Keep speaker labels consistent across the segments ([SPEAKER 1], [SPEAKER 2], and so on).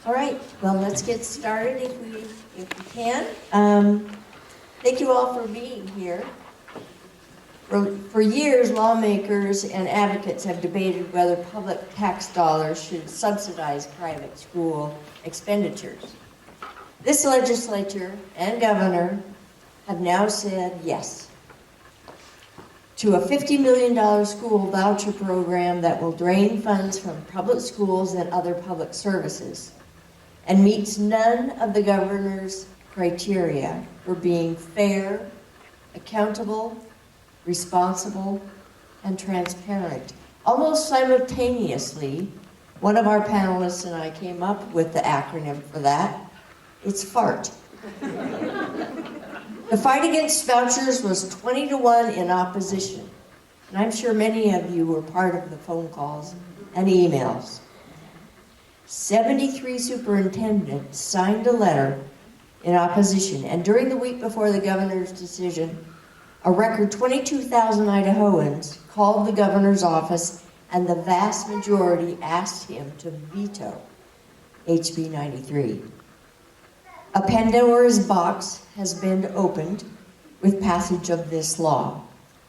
[SPEAKER 1] All right, well, let's get started if we can. Thank you all for being here. For years, lawmakers and advocates have debated whether public tax dollars should subsidize private school expenditures. This legislature and governor have now said yes to a $50 million school voucher program that will drain funds from public schools and other public services and meets none of the governor's criteria for being fair, accountable, responsible, and transparent. Almost simultaneously, one of our panelists and I came up with the acronym for that. It's FART. The fight against vouchers was 20-1 in opposition, and I'm sure many of you were part of the phone calls and emails. 73 superintendents signed a letter in opposition, and during the week before the governor's decision, a record 22,000 Idahoans called the governor's office, and the vast majority asked him to veto HB 93. A Pandora's box has been opened with passage of this law.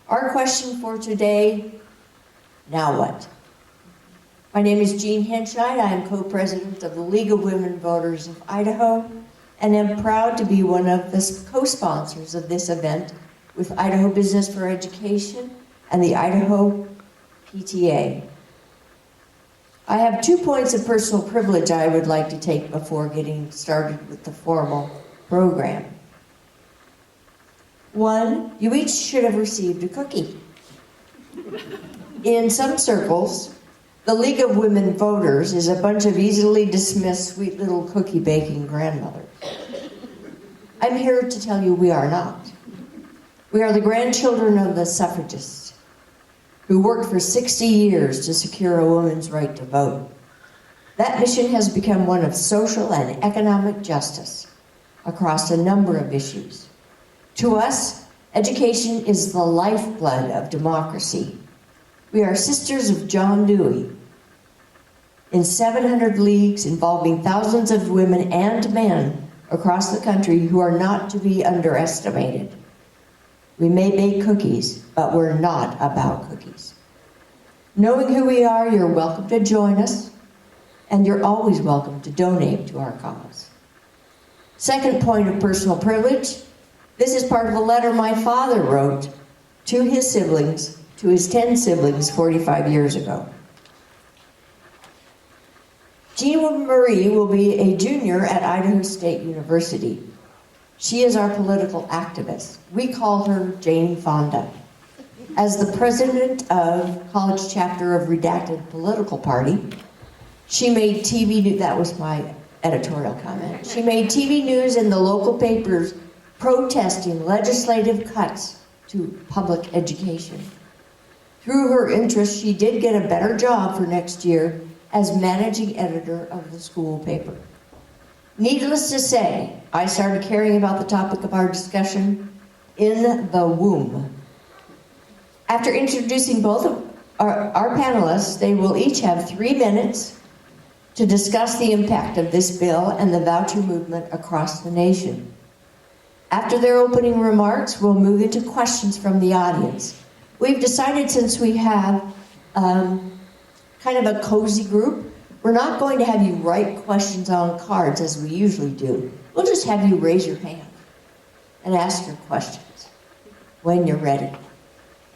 [SPEAKER 1] Our question for today, now what? My name is Jean Henscheid. I am co-president of the League of Women Voters of Idaho and am proud to be one of the co-sponsors of this event with Idaho Business for Education and the Idaho PTA. I have 2 points of personal privilege I would like to take before getting started with the formal program. One, you each should have received a cookie. In some circles, the League of Women Voters is a bunch of easily dismissed sweet little cookie baking grandmothers. I'm here to tell you we are not. We are the grandchildren of the suffragists who worked for 60 years to secure a woman's right to vote. That mission has become one of social and economic justice across a number of issues. To us, education is the lifeblood of democracy. We are sisters of John Dewey in 700 leagues involving thousands of women and men across the country who are not to be underestimated. We may bake cookies, but we're not about cookies. Knowing who we are, you're welcome to join us, and you're always welcome to donate to our cause. Second point of personal privilege, this is part of a letter my father wrote to his siblings, to his 10 siblings 45 years ago. Jean Marie will be a junior at Idaho State University. She is our political activist. We call her Jane Fonda. As the president of college chapter of Redacted Political Party, she made TV news, that was my editorial comment. She made TV news in the local papers protesting legislative cuts to public education. Through her interest, she did get a better job for next year as managing editor of the school paper. Needless to say, I started caring about the topic of our discussion in the womb. After introducing both of our panelists, they will each have 3 minutes to discuss the impact of this bill and the voucher movement across the nation. After their opening remarks, we'll move into questions from the audience. We've decided, since we have kind of a cozy group, we're not going to have you write questions on cards as we usually do. We'll just have you raise your hand and ask your questions when you're ready.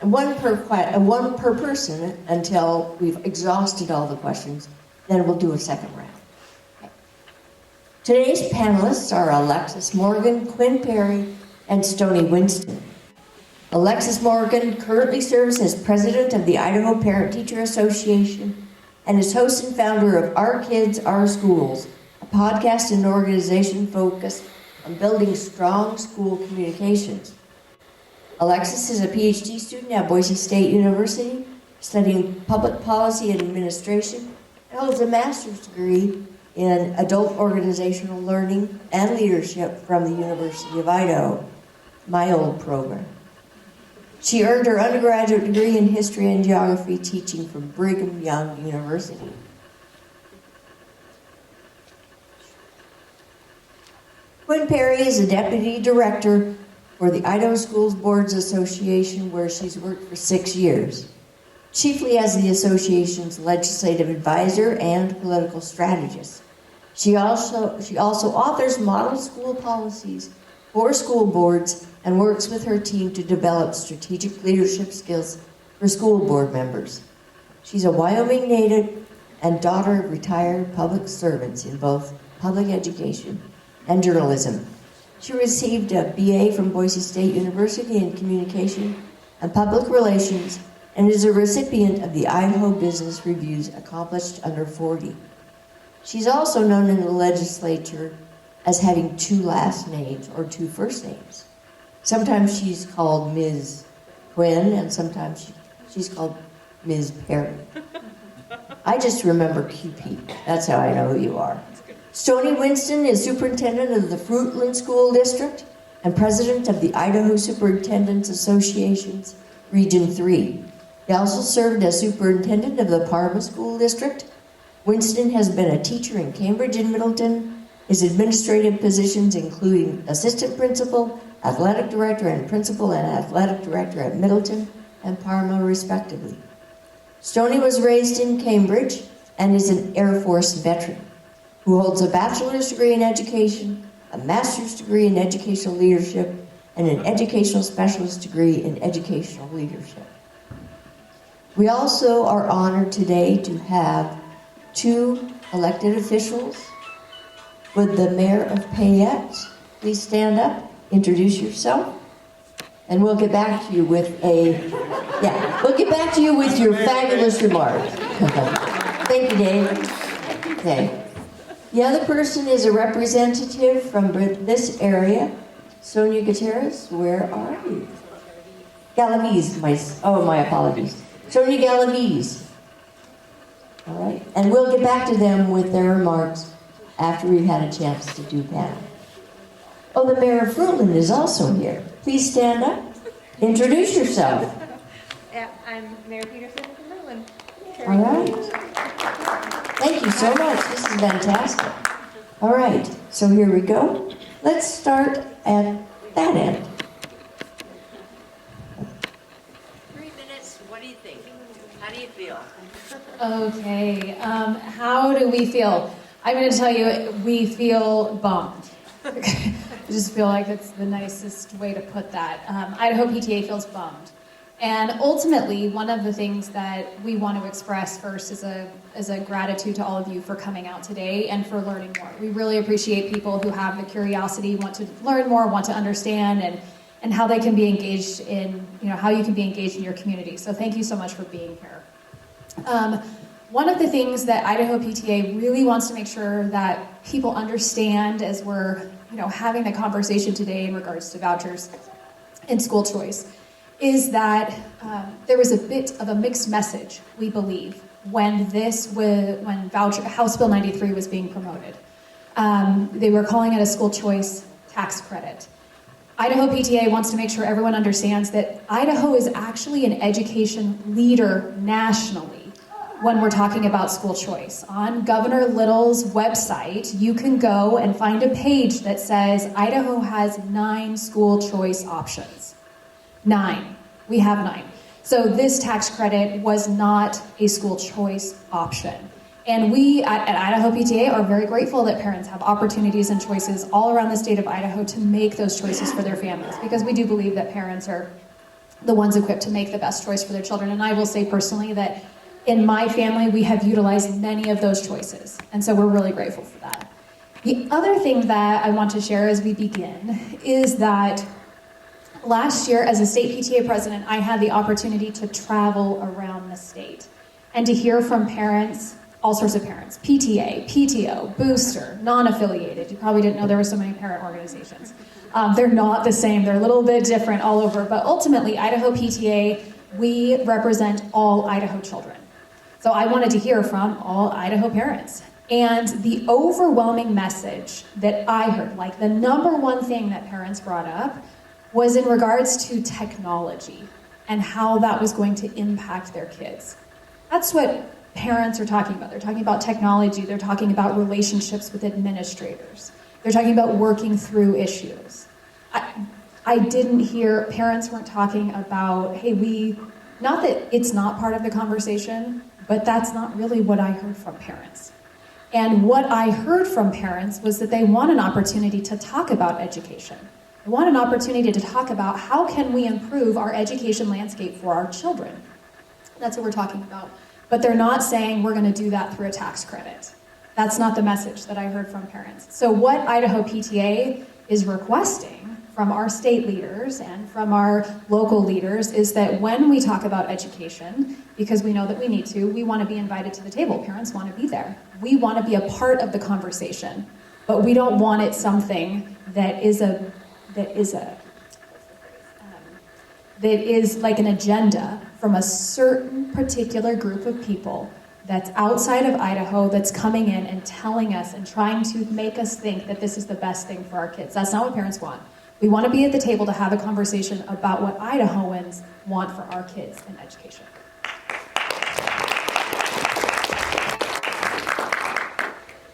[SPEAKER 1] And one per person until we've exhausted all the questions, then we'll do a second round. Okay. Today's panelists are Alexis Morgan, Quinn Perry, and Stoney Winston. Alexis Morgan currently serves as president of the Idaho Parent-Teacher Association and is host and founder of Our Kids, Our Schools, a podcast and organization focused on building strong school communications. Alexis is a PhD student at Boise State University, studying public policy and administration, and holds a master's degree in adult organizational learning and leadership from the University of Idaho, my old program. She earned her undergraduate degree in history and geography teaching from Brigham Young University. Quinn Perry is a deputy director for the Idaho Schools Boards Association, where she's worked for 6 years, chiefly as the association's legislative advisor and political strategist. She also authors model school policies for school boards and works with her team to develop strategic leadership skills for school board members. She's a Wyoming native and daughter of retired public servants in both public education and journalism. She received a BA from Boise State University in Communication and Public Relations and is a recipient of the Idaho Business Review's Accomplished Under 40. She's also known in the legislature as having 2 last names or 2 first names. Sometimes she's called Ms. Quinn and sometimes she's called Ms. Perry. I just remember QP. That's how I know who you are. Stoney Winston is superintendent of the Fruitland School District and president of the Idaho Superintendents Association's Region 3. He also served as superintendent of the Parma School District. Winston has been a teacher in Cambridge and Middleton. His administrative positions including assistant principal, athletic director, and principal and athletic director at Middleton and Parma, respectively. Stoney was raised in Cambridge and is an Air Force veteran who holds a bachelor's degree in education, a master's degree in educational leadership, and an educational specialist degree in educational leadership. We also are honored today to have 2 elected officials. Would the mayor of Payette please stand up, introduce yourself, and we'll get back to you with your fabulous remarks. Thank you, Dave. Okay. The other person is a representative from this area. Sonia Gutierrez, where are you? Galaviz, my apologies. Sonia Galaviz. All right, and we'll get back to them with their remarks after we've had a chance to do panel. Oh, the mayor of Fruitland is also here. Please stand up. Introduce yourself.
[SPEAKER 2] I'm Mayor Peterson from Fruitland.
[SPEAKER 1] All right. Thank you so much. This is fantastic. All right, so here we go. Let's start at that end.
[SPEAKER 3] 3 minutes, what do you think? How do you feel?
[SPEAKER 2] Okay, how do we feel? I'm going to tell you, we feel bummed. I just feel like it's the nicest way to put that. Idaho PTA feels bummed. And ultimately, one of the things that we want to express first is a gratitude to all of you for coming out today and for learning more. We really appreciate people who have the curiosity, want to learn more, want to understand, and how they can be engaged in, how you can be engaged in your community. So thank you so much for being here. One of the things that Idaho PTA really wants to make sure that people understand as we're, having the conversation today in regards to vouchers and school choice is that there was a bit of a mixed message, we believe, when House Bill 93 was being promoted. They were calling it a school choice tax credit. Idaho PTA wants to make sure everyone understands that Idaho is actually an education leader nationally when we're talking about school choice. On Governor Little's website, you can go and find a page that says Idaho has 9 school choice options. 9. We have 9. So this tax credit was not a school choice option. And we at Idaho PTA are very grateful that parents have opportunities and choices all around the state of Idaho to make those choices for their families, because we do believe that parents are the ones equipped to make the best choice for their children. And I will say personally that in my family, we have utilized many of those choices. And so we're really grateful for that. The other thing that I want to share as we begin is that last year, as a state PTA president, I had the opportunity to travel around the state and to hear from parents, all sorts of parents, PTA, PTO, booster, non-affiliated. You probably didn't know there were so many parent organizations. They're not the same. They're a little bit different all over. But ultimately, Idaho PTA, we represent all Idaho children. So I wanted to hear from all Idaho parents. And the overwhelming message that I heard, like the number one thing that parents brought up, was in regards to technology and how that was going to impact their kids. That's what parents are talking about. They're talking about technology. They're talking about relationships with administrators. They're talking about working through issues. I didn't hear, parents weren't talking about, hey, not that it's not part of the conversation, but that's not really what I heard from parents. And what I heard from parents was that they want an opportunity to talk about education. They want an opportunity to talk about how can we improve our education landscape for our children. That's what we're talking about. But they're not saying we're going to do that through a tax credit. That's not the message that I heard from parents. So what Idaho PTA is requesting from our state leaders and from our local leaders is that when we talk about education, because we know that we need to, we want to be invited to the table. Parents want to be there. We want to be a part of the conversation, but we don't want it something that is like an agenda from a certain particular group of people that's outside of Idaho, that's coming in and telling us and trying to make us think that this is the best thing for our kids. That's not what parents want. We want to be at the table to have a conversation about what Idahoans want for our kids in education.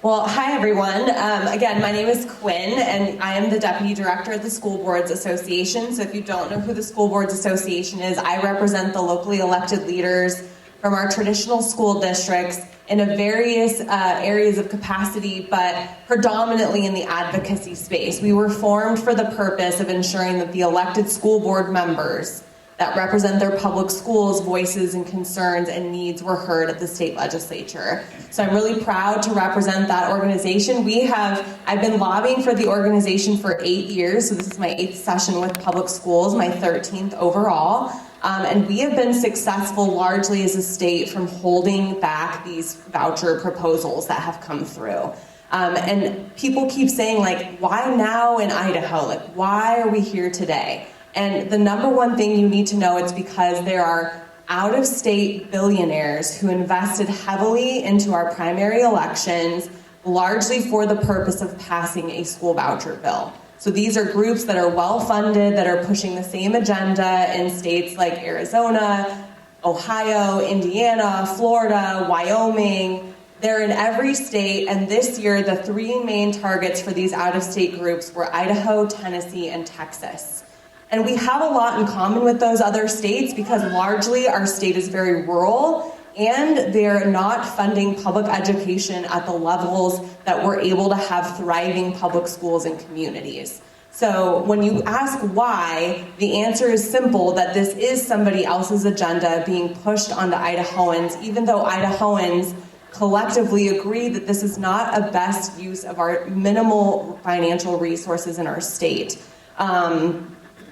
[SPEAKER 4] Well, hi everyone. Again, my name is Quinn, and I am the Deputy Director of the School Boards Association. So if you don't know who the School Boards Association is, I represent the locally elected leaders from our traditional school districts in various areas of capacity, but predominantly in the advocacy space. We were formed for the purpose of ensuring that the elected school board members that represent their public schools' voices and concerns and needs were heard at the state legislature. So I'm really proud to represent that organization. I've been lobbying for the organization for 8 years, so this is my 8th session with public schools, my 13th overall. And we have been successful largely as a state from holding back these voucher proposals that have come through. And people keep saying, like, why now in Idaho? Like, why are we here today? And the number one thing you need to know, it's because there are out-of-state billionaires who invested heavily into our primary elections, largely for the purpose of passing a school voucher bill. So these are groups that are well-funded, that are pushing the same agenda in states like Arizona, Ohio, Indiana, Florida, Wyoming. They're in every state, and this year the 3 main targets for these out-of-state groups were Idaho, Tennessee, and Texas. And we have a lot in common with those other states because largely our state is very rural and they're not funding public education at the levels that we're able to have thriving public schools and communities. So when you ask why, the answer is simple, that this is somebody else's agenda being pushed onto Idahoans, even though Idahoans collectively agree that this is not a best use of our minimal financial resources in our state.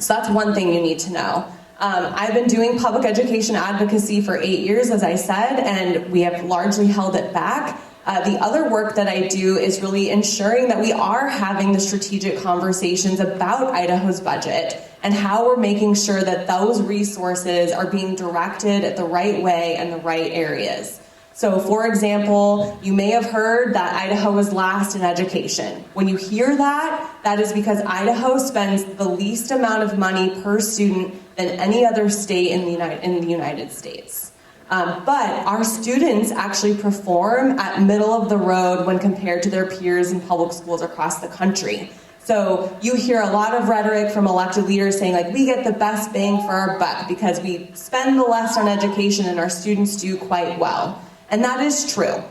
[SPEAKER 4] So that's one thing you need to know. I've been doing public education advocacy for 8 years, as I said, and we have largely held it back. The other work that I do is really ensuring that we are having the strategic conversations about Idaho's budget and how we're making sure that those resources are being directed the right way and the right areas. So, for example, you may have heard that Idaho was last in education. When you hear that, that is because Idaho spends the least amount of money per student than any other state in the United States. But our students actually perform at middle of the road when compared to their peers in public schools across the country. So you hear a lot of rhetoric from elected leaders saying, like, we get the best bang for our buck because we spend the less on education and our students do quite well. And that is true.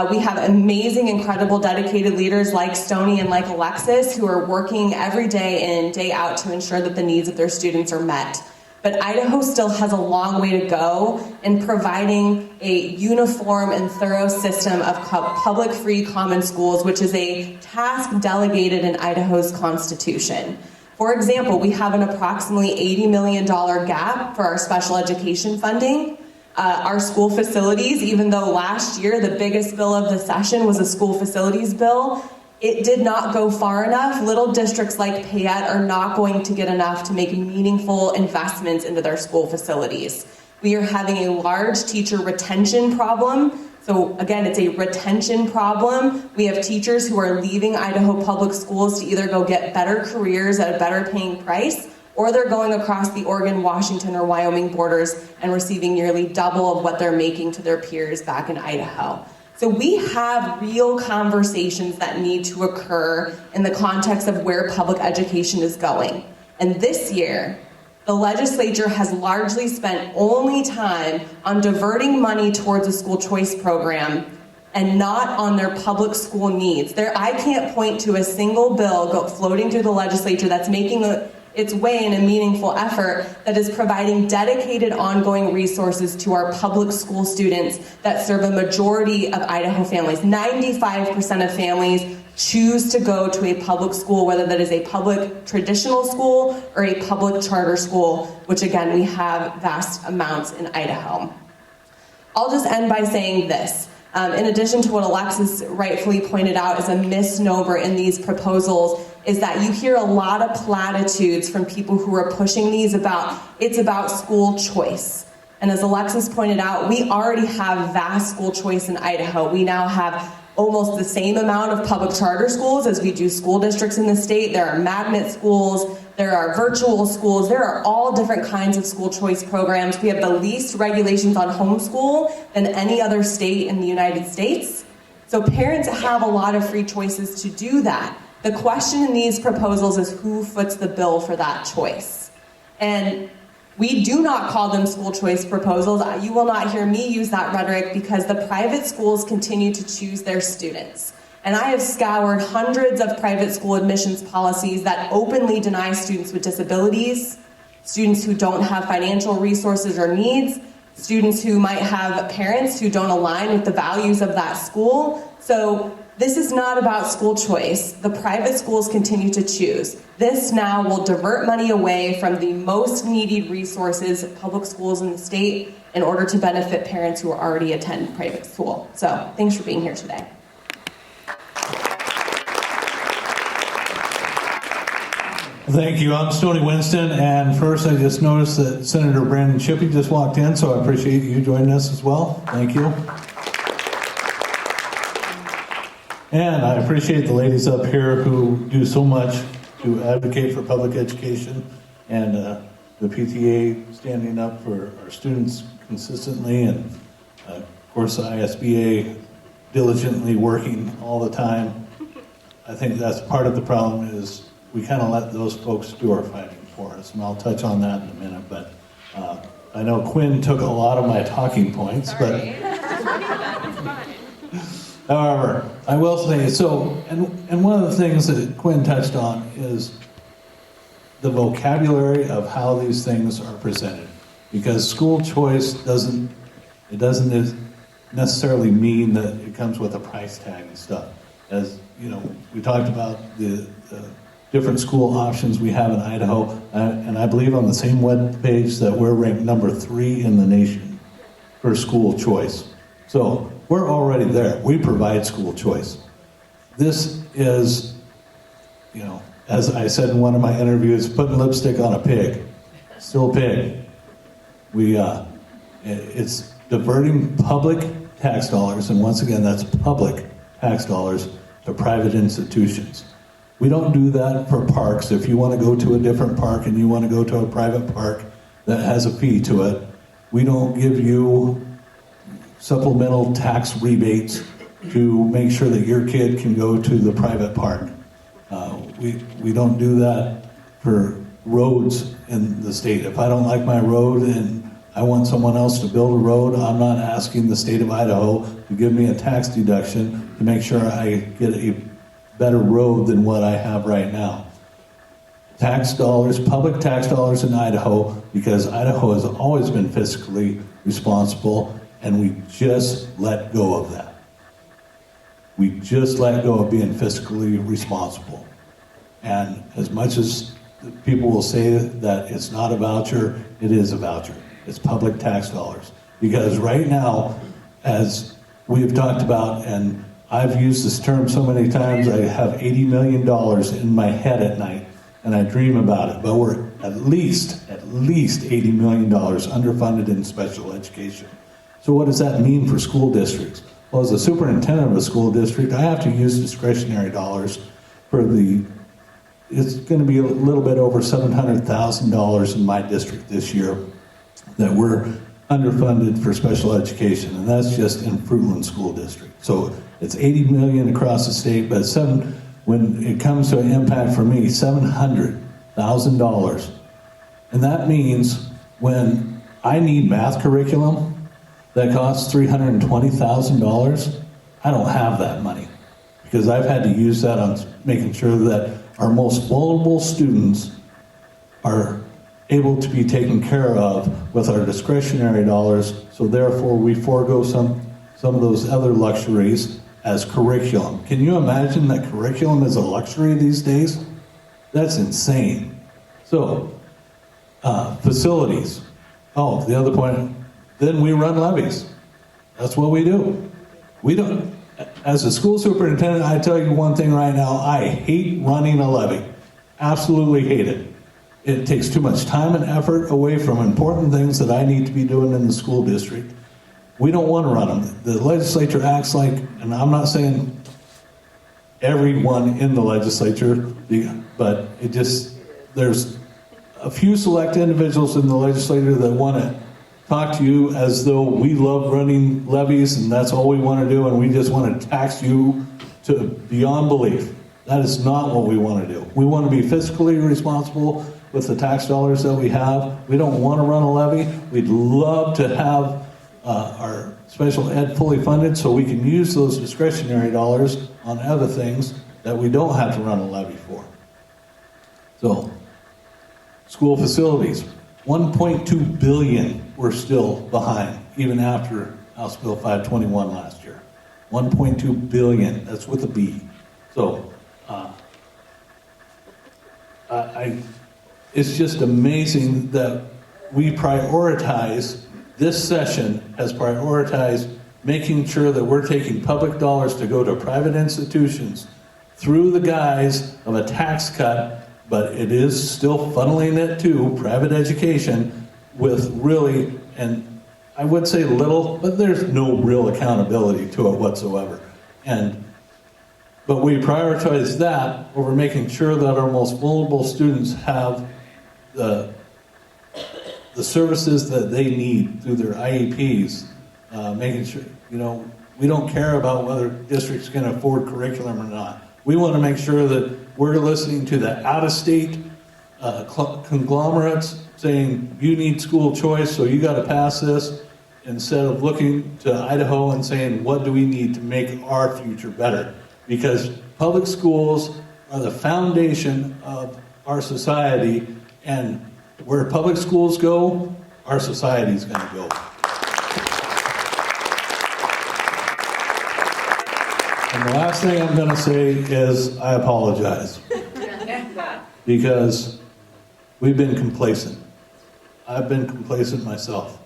[SPEAKER 4] We have amazing, incredible, dedicated leaders like Stoney and like Alexis who are working every day in, day out to ensure that the needs of their students are met. But Idaho still has a long way to go in providing a uniform and thorough system of public free common schools, which is a task delegated in Idaho's constitution. For example, we have an approximately $80 million gap for our special education funding. Our school facilities, even though last year the biggest bill of the session was a school facilities bill, it did not go far enough. Little districts like Payette are not going to get enough to make meaningful investments into their school facilities. We are having a large teacher retention problem. So again, it's a retention problem. We have teachers who are leaving Idaho public schools to either go get better careers at a better paying price, or they're going across the Oregon, Washington, or Wyoming borders and receiving nearly double of what they're making to their peers back in Idaho. So we have real conversations that need to occur in the context of where public education is going. And this year, the legislature has largely spent only time on diverting money towards a school choice program and not on their public school needs. I can't point to a single bill floating through the legislature that's making its way in a meaningful effort that is providing dedicated ongoing resources to our public school students that serve a majority of Idaho families. 95% of families choose to go to a public school, whether that is a public traditional school or a public charter school, which again, we have vast amounts in Idaho. I'll just end by saying this. In addition to what Alexis rightfully pointed out as a misnomer in these proposals, is that you hear a lot of platitudes from people who are pushing these it's about school choice. And as Alexis pointed out, we already have vast school choice in Idaho. We now have almost the same amount of public charter schools as we do school districts in the state. There are magnet schools, there are virtual schools, there are all different kinds of school choice programs. We have the least regulations on homeschool than any other state in the United States. So parents have a lot of free choices to do that. The question in these proposals is who foots the bill for that choice. And we do not call them school choice proposals. You will not hear me use that rhetoric because the private schools continue to choose their students. And I have scoured hundreds of private school admissions policies that openly deny students with disabilities, students who don't have financial resources or needs, students who might have parents who don't align with the values of that school. So this is not about school choice. The private schools continue to choose. This now will divert money away from the most needed resources, public schools in the state, in order to benefit parents who already attend private school. So thanks for being here today.
[SPEAKER 5] Thank you. I'm Stoney Winston, and first I just noticed that Senator Brandon Shippey just walked in, so I appreciate you joining us as well. Thank you. And I appreciate the ladies up here who do so much to advocate for public education, and the PTA standing up for our students consistently, and of course the ISBA diligently working all the time. I think that's part of the problem is we kind of let those folks do our fighting for us, and I'll touch on that in a minute, but I know Quinn took a lot of my talking points, but however, I will say, and one of the things that Quinn touched on is the vocabulary of how these things are presented, because school choice doesn't necessarily mean that it comes with a price tag and stuff. As you know, we talked about the different school options we have in Idaho, and I believe on the same web page that we're ranked number 3 in the nation for school choice. So we're already there. We provide school choice. This is, you know, as I said in one of my interviews, putting lipstick on a pig. Still a pig. It's diverting public tax dollars, and once again, that's public tax dollars to private institutions. We don't do that for parks. If you want to go to a different park and you want to go to a private park that has a fee to it, we don't give you supplemental tax rebates to make sure that your kid can go to the private park. We don't do that for roads in the state. If I don't like my road and I want someone else to build a road, I'm not asking the state of Idaho to give me a tax deduction to make sure I get a better road than what I have right now. Tax dollars, public tax dollars in Idaho, because Idaho has always been fiscally responsible, and we just let go of that. We just let go of being fiscally responsible. And as much as people will say that it's not a voucher, it is a voucher. It's public tax dollars. Because right now, as we've talked about, and I've used this term so many times, I have $80 million in my head at night, and I dream about it. But we're at least $80 million underfunded in special education. So what does that mean for school districts? Well, as a superintendent of a school district, I have to use discretionary dollars for it's going to be a little bit over $700,000 in my district this year that we're underfunded for special education, and that's just in Fruitland School District. So it's 80 million across the state, but when it comes to an impact for me, $700,000. And that means when I need math curriculum that costs $320,000, I don't have that money, because I've had to use that on making sure that our most vulnerable students are able to be taken care of with our discretionary dollars, so therefore we forego some of those other luxuries as curriculum. Can you imagine that curriculum is a luxury these days? That's insane. So, facilities. Oh, the other point, then we run levies. That's what we do. We don't, as a school superintendent, I tell you one thing right now, I hate running a levy. Absolutely hate it. It takes too much time and effort away from important things that I need to be doing in the school district. We don't want to run them. The legislature acts like, and I'm not saying everyone in the legislature, but there's a few select individuals in the legislature that want to talk to you as though we love running levies and that's all we want to do, and we just want to tax you to beyond belief. That is not what we want to do. We want to be fiscally responsible with the tax dollars that we have. We don't want to run a levy. We'd love to have our special ed fully funded so we can use those discretionary dollars on other things that we don't have to run a levy for. So, school facilities, 1.2 billion we're still behind, even after House Bill 521 last year. 1.2 billion, that's with a B. So, it's just amazing that we prioritize, this session has prioritized making sure that we're taking public dollars to go to private institutions through the guise of a tax cut, but it is still funneling it to private education with really, and I would say little, but there's no real accountability to it whatsoever. But we prioritize that over making sure that our most vulnerable students have the services that they need through their IEPs, making sure, we don't care about whether districts can afford curriculum or not. We want to make sure that we're listening to the out-of-state conglomerates saying, you need school choice, so you got to pass this, instead of looking to Idaho and saying, what do we need to make our future better? Because public schools are the foundation of our society, and where public schools go, our society's going to go. And the last thing I'm going to say is I apologize. Because we've been complacent. I've been complacent myself.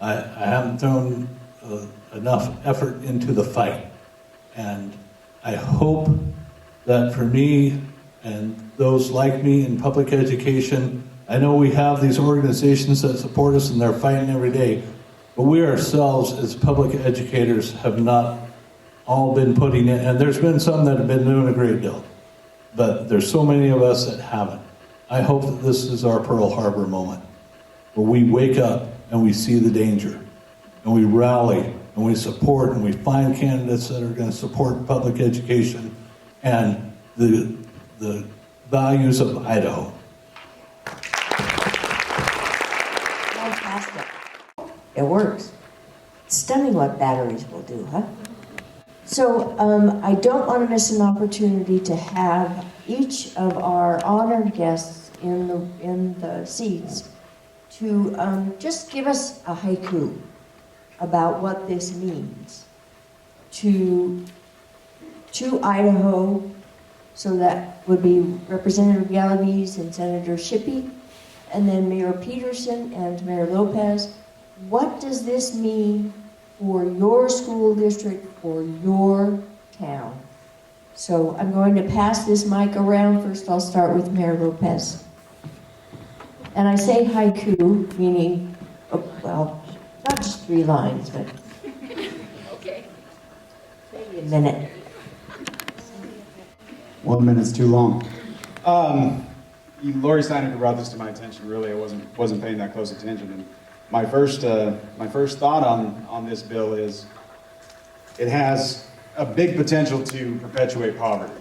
[SPEAKER 5] I haven't thrown enough effort into the fight. And I hope that for me and those like me in public education, I know we have these organizations that support us and they're fighting every day, but we ourselves as public educators have not all been putting in, and there's been some that have been doing a great deal, but there's so many of us that haven't. I hope that this is our Pearl Harbor moment, where we wake up and we see the danger, and we rally, and we support, and we find candidates that are going to support public education and the values of Idaho.
[SPEAKER 1] Fantastic. It works. It's stunning what batteries will do, huh? So I don't want to miss an opportunity to have each of our honored guests in the seats to just give us a haiku about what this means to Idaho. So that would be Representative Galaviz and Senator Shippey, and then Mayor Peterson and Mayor Lopez. What does this mean for your school district, for your town? So I'm going to pass this mic around. First, I'll start with Mayor Lopez. And I say haiku, meaning, well, not just 3 lines, but
[SPEAKER 3] Okay.
[SPEAKER 1] maybe a minute.
[SPEAKER 6] 1 minute's too long. Lori Steiner brought this to my attention. Really, I wasn't paying that close attention. And my first thought on this bill is it has a big potential to perpetuate poverty,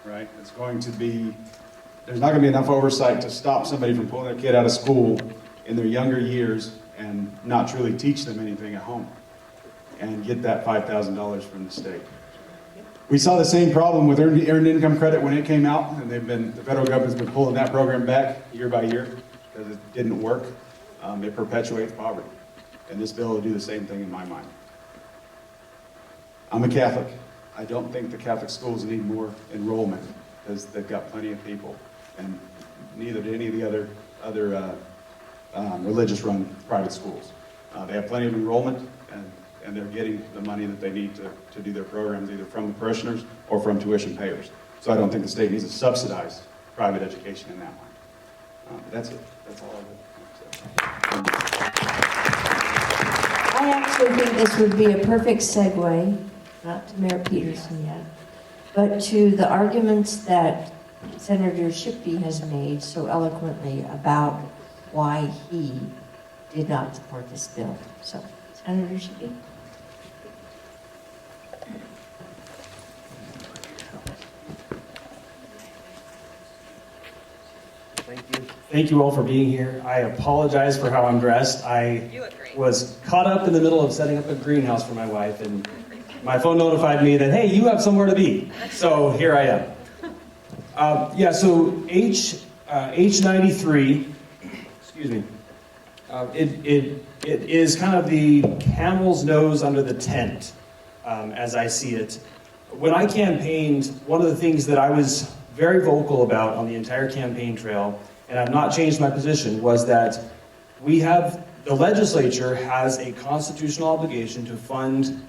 [SPEAKER 6] right? It's going to be, there's not going to be enough oversight to stop somebody from pulling their kid out of school in their younger years and not truly teach them anything at home and get that $5,000 from the state. We saw the same problem with earned income credit when it came out, and the federal government's been pulling that program back year by year because it didn't work. It perpetuates poverty. And this bill will do the same thing in my mind. I'm a Catholic. I don't think the Catholic schools need more enrollment because they've got plenty of people, and neither do any of the other religious-run private schools. They have plenty of enrollment, and they're getting the money that they need to do their programs, either from the parishioners or from tuition payers. So I don't think the state needs to subsidize private education in that way. That's it. That's all I would say.
[SPEAKER 1] I actually think this would be a perfect segue, not to Mayor Peterson yet, but to the arguments that Senator Shippey has made so eloquently about why he did not support this bill. So, Senator Shippey.
[SPEAKER 7] Thank you all for being here. I apologize for how I'm dressed. I was caught up in the middle of setting up a greenhouse for my wife, and my phone notified me that, hey, you have somewhere to be. So here I am. So H93, excuse me, it is kind of the camel's nose under the tent, as I see it. When I campaigned, one of the things that I was very vocal about on the entire campaign trail, and I've not changed my position, was that the legislature has a constitutional obligation to fund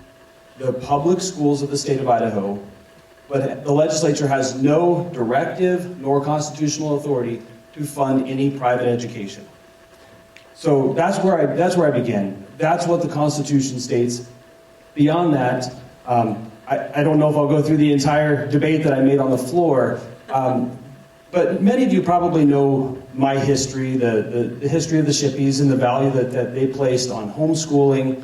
[SPEAKER 7] the public schools of the state of Idaho, but the legislature has no directive nor constitutional authority to fund any private education. So that's where I began. That's what the Constitution states. Beyond that, I don't know if I'll go through the entire debate that I made on the floor, but many of you probably know my history, the history of the Shippies and the value that they placed on homeschooling,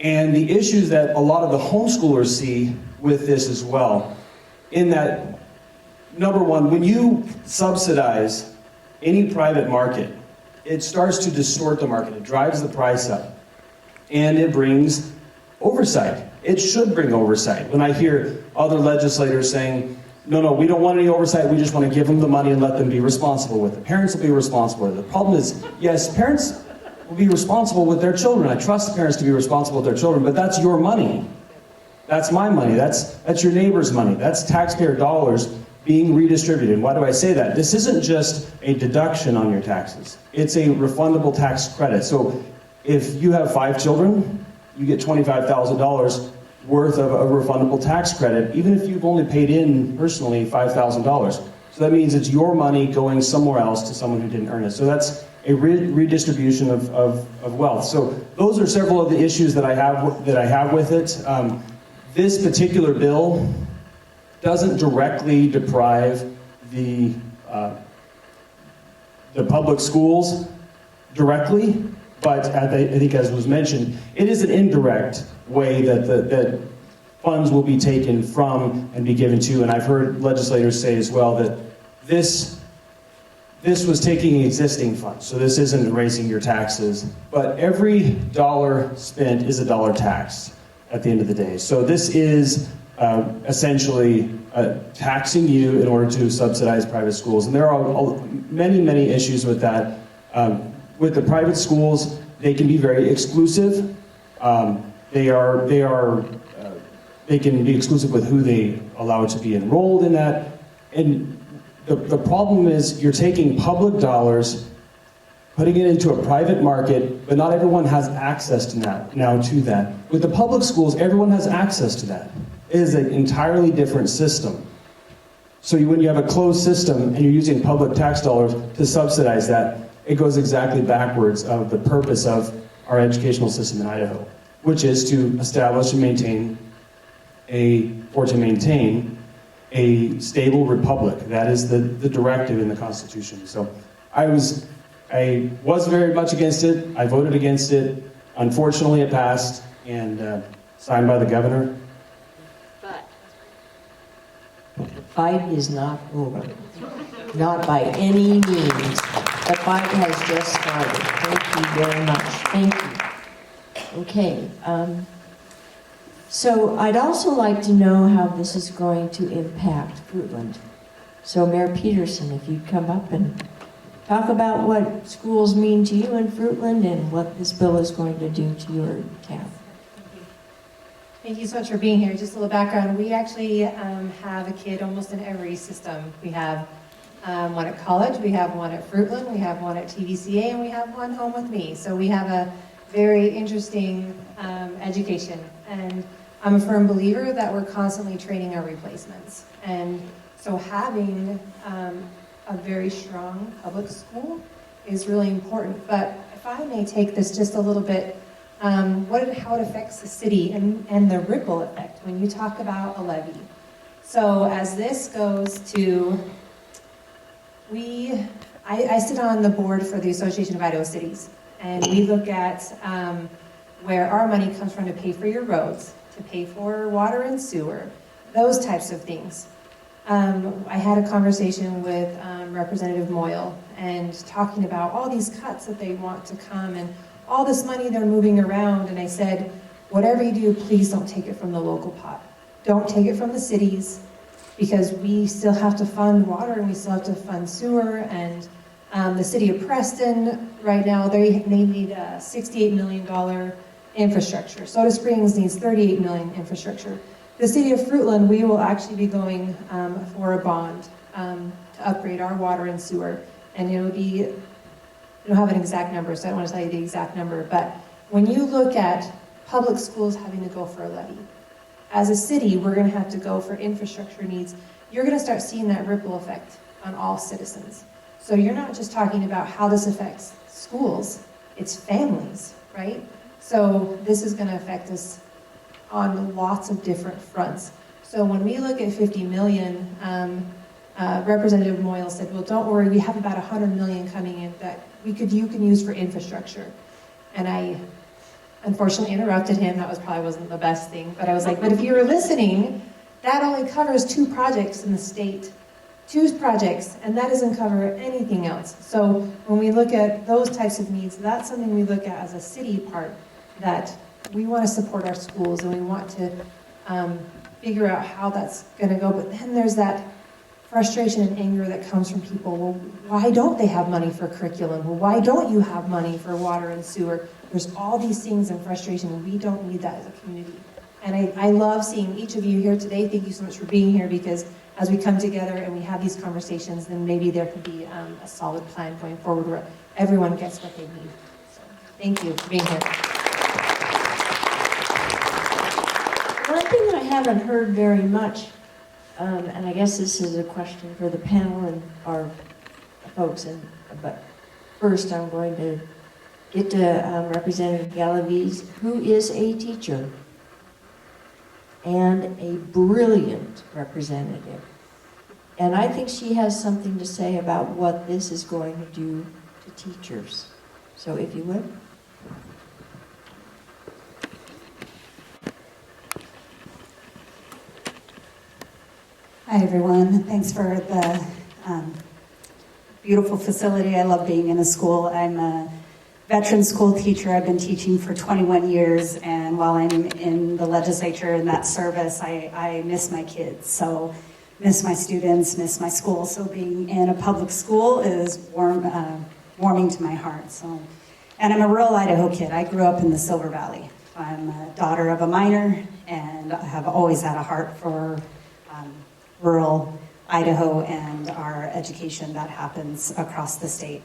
[SPEAKER 7] and the issues that a lot of the homeschoolers see with this as well. In that, number one, when you subsidize any private market, it starts to distort the market. It drives the price up, and it brings oversight. It should bring oversight. When I hear other legislators saying, no, we don't want any oversight, we just want to give them the money and let them be responsible with it. Parents will be responsible with it. The problem is, yes, parents will be responsible with their children. I trust parents to be responsible with their children, but that's your money. That's my money. That's your neighbor's money. That's taxpayer dollars being redistributed. And why do I say that? This isn't just a deduction on your taxes. It's a refundable tax credit. So if you have 5 children, you get $25,000 worth of a refundable tax credit, even if you've only paid in personally $5,000. So that means it's your money going somewhere else to someone who didn't earn it. So that's a redistribution of wealth. So those are several of the issues that I have with it. This particular bill doesn't directly deprive the public schools directly, but I think as was mentioned, it is an indirect way that funds will be taken from and be given to. And I've heard legislators say as well that this was taking existing funds, so this isn't raising your taxes, but every dollar spent is a dollar taxed at the end of the day. So this is essentially taxing you in order to subsidize private schools. And there are many issues with that. With the private schools, they can be very exclusive. They can be exclusive with who they allow to be enrolled in that. And the problem is you're taking public dollars, putting it into a private market, but not everyone has access to that now to that. With the public schools, everyone has access to that. It is an entirely different system. So when you have a closed system and you're using public tax dollars to subsidize that, it goes exactly backwards of the purpose of our educational system in Idaho, which is to establish and maintain a stable republic. That is the directive in the Constitution. So I I was very much against it. I voted against it. Unfortunately, it passed and signed by the governor.
[SPEAKER 3] But
[SPEAKER 1] The fight is not over. Not by any means. The fight has just started. Thank you very much. Thank you. Okay. So I'd also like to know how this is going to impact Fruitland. So Mayor Peterson, if you'd come up and talk about what schools mean to you in Fruitland and what this bill is going to do to your town.
[SPEAKER 8] Thank you so much for being here. Just a little background. We actually have a kid almost in every system. We have one at college, we have one at Fruitland, we have one at TVCA, and we have one home with me. So we have a very interesting education. And I'm a firm believer that we're constantly training our replacements. And so having a very strong public school is really important. But if I may take this just a little bit, how it affects the city and the ripple effect when you talk about a levy. So as this goes to, I sit on the board for the Association of Idaho Cities, and we look at where our money comes from to pay for your roads, to pay for water and sewer, those types of things. I had a conversation with Representative Moyle and talking about all these cuts that they want to come and all this money they're moving around, and I said, whatever you do, please don't take it from the local pot. Don't take it from the cities, because we still have to fund water and we still have to fund sewer, and the city of Preston, right now, they need a $68 million infrastructure. Soda Springs needs $38 million infrastructure. The city of Fruitland, we will actually be going for a bond to upgrade our water and sewer, and it will be, I don't have an exact number, so I don't want to tell you the exact number, but when you look at public schools having to go for a levy, as a city, we're going to have to go for infrastructure needs. You're going to start seeing that ripple effect on all citizens. So you're not just talking about how this affects schools, it's families, right? So this is going to affect us on lots of different fronts. So when we look at 50 million, Representative Moyle said, well, don't worry, we have about 100 million coming in that you can use for infrastructure. And I unfortunately interrupted him. That wasn't the best thing, but I was like, but if you were listening, that only covers 2 projects in the state. 2 projects, and that doesn't cover anything else. So when we look at those types of needs, that's something we look at as a city part, that we want to support our schools and we want to figure out how that's going to go. But then there's that frustration and anger that comes from people. Well, why don't they have money for curriculum? Well, why don't you have money for water and sewer? There's all these things and frustration, and we don't need that as a community. And I love seeing each of you here today. Thank you so much for being here, because as we come together and we have these conversations, then maybe there could be a solid plan going forward where everyone gets what they need. So thank you for being here.
[SPEAKER 1] One thing I haven't heard very much, and I guess this is a question for the panel and our folks, but first I'm going to get to Representative Galaviz, who is a teacher and a brilliant representative. And I think she has something to say about what this is going to do to teachers. So if you would.
[SPEAKER 9] Hi, everyone. Thanks for the beautiful facility. I love being in a school. I'm a veteran school teacher. I've been teaching for 21 years, and while I'm in the legislature in that service, I miss my kids. So miss my students, miss my school. So being in a public school is warming to my heart. And I'm a rural Idaho kid. I grew up in the Silver Valley. I'm a daughter of a miner, and I have always had a heart for rural Idaho and our education that happens across the state.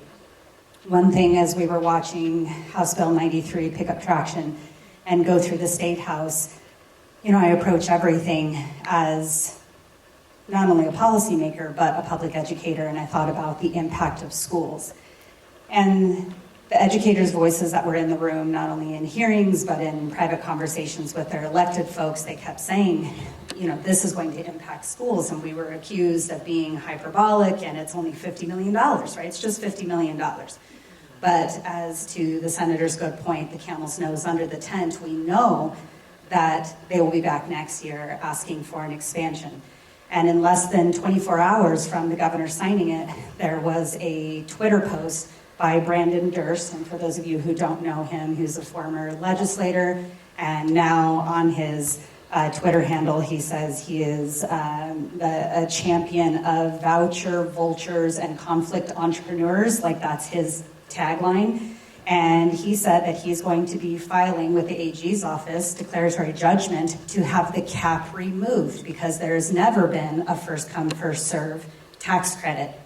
[SPEAKER 9] One thing, as we were watching House Bill 93 pick up traction and go through the State House, I approach everything as not only a policymaker, but a public educator, and I thought about the impact of schools. And the educators' voices that were in the room, not only in hearings, but in private conversations with their elected folks, they kept saying, this is going to impact schools, and we were accused of being hyperbolic, and it's only $50 million, right? It's just $50 million. But as to the senator's good point, the camel's nose under the tent, we know that they will be back next year asking for an expansion. And in less than 24 hours from the governor signing it, there was a Twitter post by Brandon Durst, and for those of you who don't know him, he's a former legislator, and now on his Twitter handle, he says he is a champion of voucher vultures and conflict entrepreneurs, like that's his tagline. And he said that he's going to be filing with the AG's office declaratory judgment to have the cap removed, because there has never been a first come, first serve tax credit.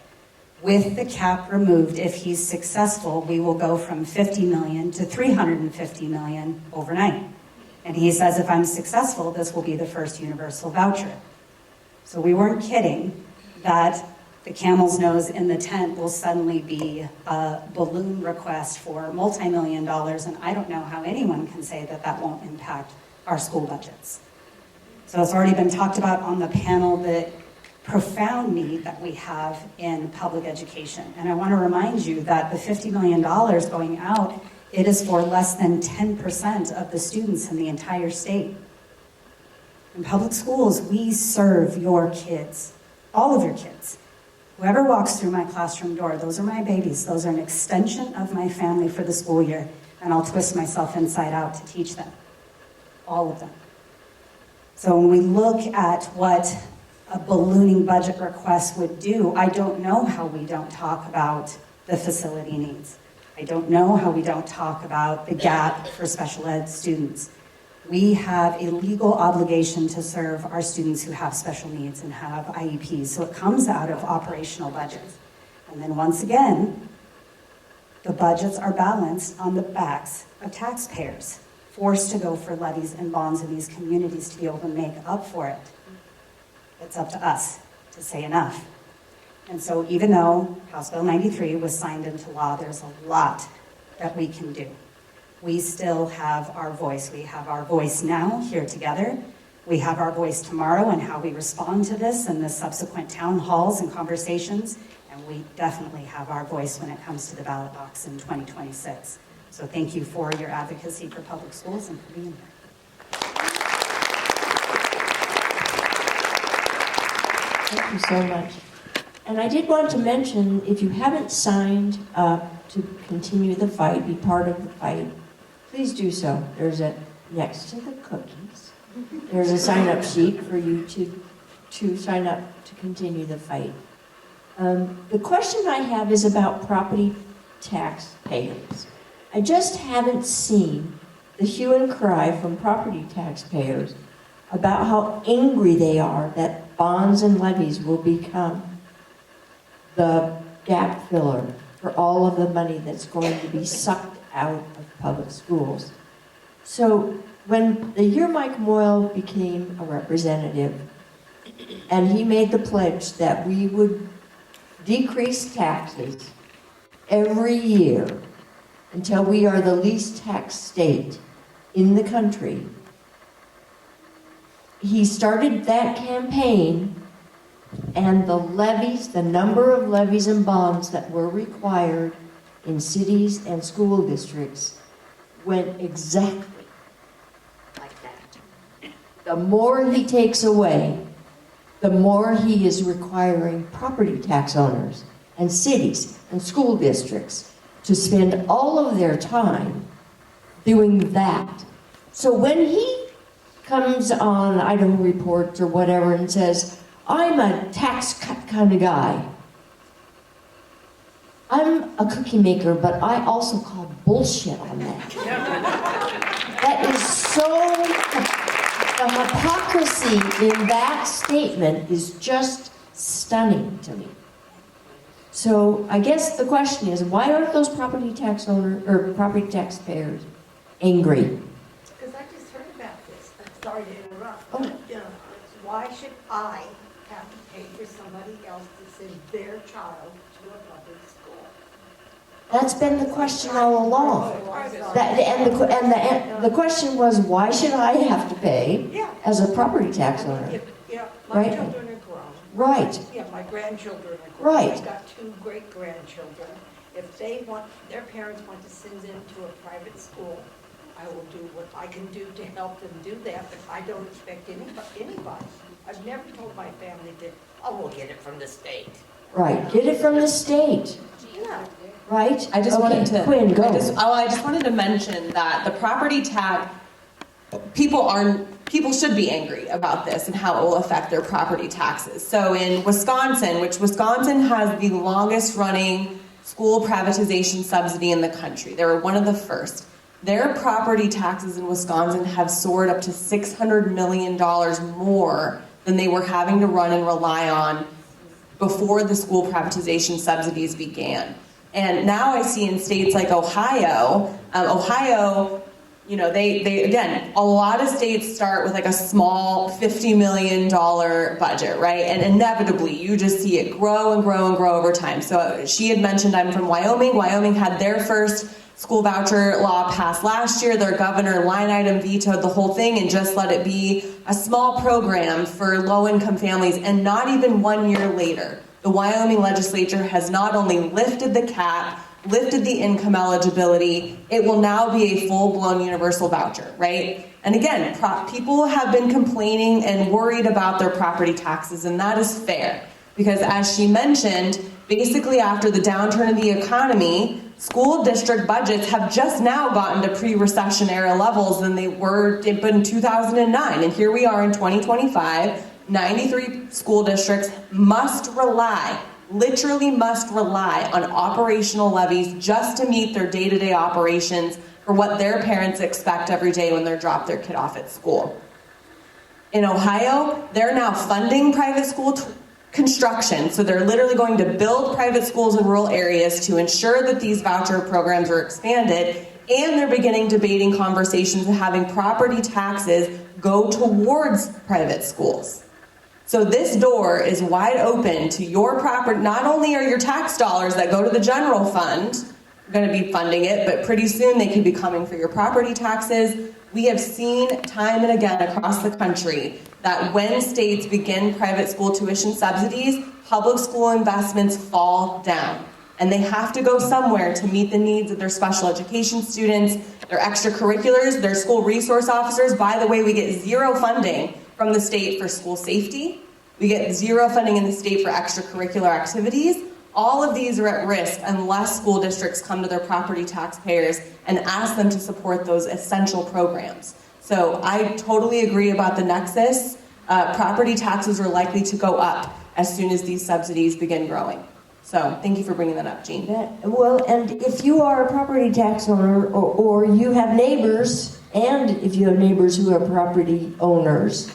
[SPEAKER 9] With the cap removed, if he's successful, we will go from 50 million to 350 million overnight. And he says, if I'm successful, this will be the first universal voucher. So we weren't kidding that the camel's nose in the tent will suddenly be a balloon request for multi-million dollars, and I don't know how anyone can say that that won't impact our school budgets. So it's already been talked about on the panel, the profound need that we have in public education. And I want to remind you that the $50 million going out, it is for less than 10% of the students in the entire state. In public schools, we serve your kids, all of your kids. Whoever walks through my classroom door, those are my babies. Those are an extension of my family for the school year, and I'll twist myself inside out to teach them, all of them. So when we look at what a ballooning budget request would do, I don't know how we don't talk about the facility needs. I don't know how we don't talk about the gap for special ed students. We have a legal obligation to serve our students who have special needs and have IEPs, so it comes out of operational budgets. And then once again, the budgets are balanced on the backs of taxpayers, forced to go for levies and bonds in these communities to be able to make up for it. It's up to us to say enough. And so even though House Bill 93 was signed into law, there's a lot that we can do. We still have our voice. We have our voice now here together. We have our voice tomorrow and how we respond to this and the subsequent town halls and conversations. And we definitely have our voice when it comes to the ballot box in 2026. So thank you for your advocacy for public schools and for being here.
[SPEAKER 1] Thank you so much. And I did want to mention, if you haven't signed up to continue the fight, be part of the fight, please do so. There's next to the cookies, there's a sign-up sheet for you to sign up to continue the fight. The question I have is about property tax payers. I just haven't seen the hue and cry from property taxpayers about how angry they are that bonds and levies will become the gap filler for all of the money that's going to be sucked out of public schools. So when the year Mike Moyle became a representative, and he made the pledge that we would decrease taxes every year until we are the least taxed state in the country, he started that campaign, and the levies, the number of levies and bonds that were required in cities and school districts went exactly like that. The more he takes away, the more he is requiring property tax owners and cities and school districts to spend all of their time doing that. So when he comes on Idaho Reports or whatever and says, I'm a tax cut kind of guy. I'm a cookie maker, but I also call bullshit on that. That is so, the hypocrisy in that statement is just stunning to me. So I guess the question is, why aren't those property tax owners or property taxpayers angry?
[SPEAKER 10] Because I just heard about this. I'm sorry to interrupt.
[SPEAKER 1] Oh.
[SPEAKER 10] Why should I have to pay for somebody else to send their child to a public school?
[SPEAKER 1] That's been the question all along. The question was, why should I have to pay as a property tax owner?
[SPEAKER 10] Yeah, my
[SPEAKER 1] Right.
[SPEAKER 10] children are grown.
[SPEAKER 1] Right.
[SPEAKER 10] Yeah, my grandchildren are grown.
[SPEAKER 1] Right.
[SPEAKER 10] I've got 2 great-grandchildren. If their parents want to send them to a private school, I will do what I can do to help them do that, but I don't expect anybody. I've never told my family that, oh, we'll get it from the state.
[SPEAKER 1] Right, get it from the state,
[SPEAKER 10] Yeah.
[SPEAKER 1] right?
[SPEAKER 4] I just wanted to,
[SPEAKER 1] Quinn, go.
[SPEAKER 4] I just wanted to mention that the property tax, people should be angry about this and how it will affect their property taxes. So in Wisconsin, Wisconsin has the longest running school privatization subsidy in the country. They were one of the first. Their property taxes in Wisconsin have soared up to $600 million more than they were having to run and rely on before the school privatization subsidies began. And now I see in states like Ohio, they again, a lot of states start with like a small $50 million budget, right? And inevitably, you just see it grow and grow and grow over time. So she had mentioned I'm from Wyoming. Wyoming had their first school voucher law passed last year. Their governor line item vetoed the whole thing and just let it be a small program for low-income families. And not even 1 year later, the Wyoming legislature has not only lifted the cap, lifted the income eligibility, it will now be a full-blown universal voucher, right? And again, people have been complaining and worried about their property taxes, and that is fair. Because as she mentioned, basically after the downturn of the economy, school district budgets have just now gotten to pre-recession era levels than they were in 2009. And here we are in 2025, 93 school districts literally must rely on operational levies just to meet their day-to-day operations for what their parents expect every day when they drop their kid off at school. In Ohio, they're now funding private school construction, so they're literally going to build private schools in rural areas to ensure that these voucher programs are expanded, and they're beginning debating conversations of having property taxes go towards private schools. So this door is wide open to your property. Not only are your tax dollars that go to the general fund going to be funding it, but pretty soon they could be coming for your property taxes. We have seen time and again across the country that when states begin private school tuition subsidies, public school investments fall down. And they have to go somewhere to meet the needs of their special education students, their extracurriculars, their school resource officers. By the way, we get zero funding from the state for school safety. We get zero funding in the state for extracurricular activities. All of these are at risk unless school districts come to their property taxpayers and ask them to support those essential programs. So I totally agree about the nexus. Property taxes are likely to go up as soon as these subsidies begin growing. So thank you for bringing that up, Jean.
[SPEAKER 1] Well, and if you are a property tax owner or you have neighbors, and if you have neighbors who are property owners,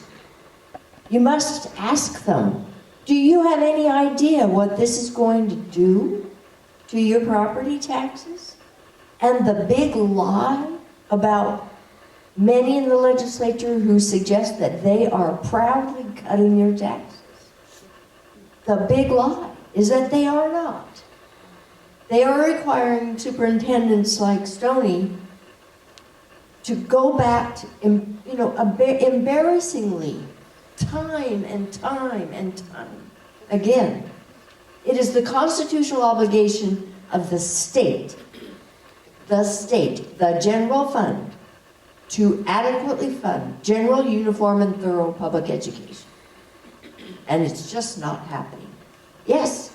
[SPEAKER 1] you must ask them, do you have any idea what this is going to do to your property taxes? And the big lie about many in the legislature who suggest that they are proudly cutting your taxes. The big lie is that they are not. They are requiring superintendents like Stoney to go back to, embarrassingly, time and time and time again. It is the constitutional obligation of the state, the general fund, to adequately fund general, uniform, and thorough public education. And it's just not happening. Yes?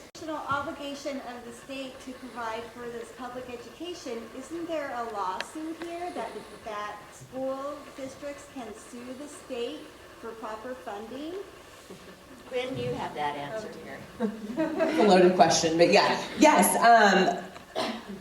[SPEAKER 11] Obligation of the state to provide for this public education, isn't there a lawsuit here that school districts can sue the state for proper funding?
[SPEAKER 3] Quinn, you have that answer here.
[SPEAKER 4] It's a loaded question, but yeah. Yes.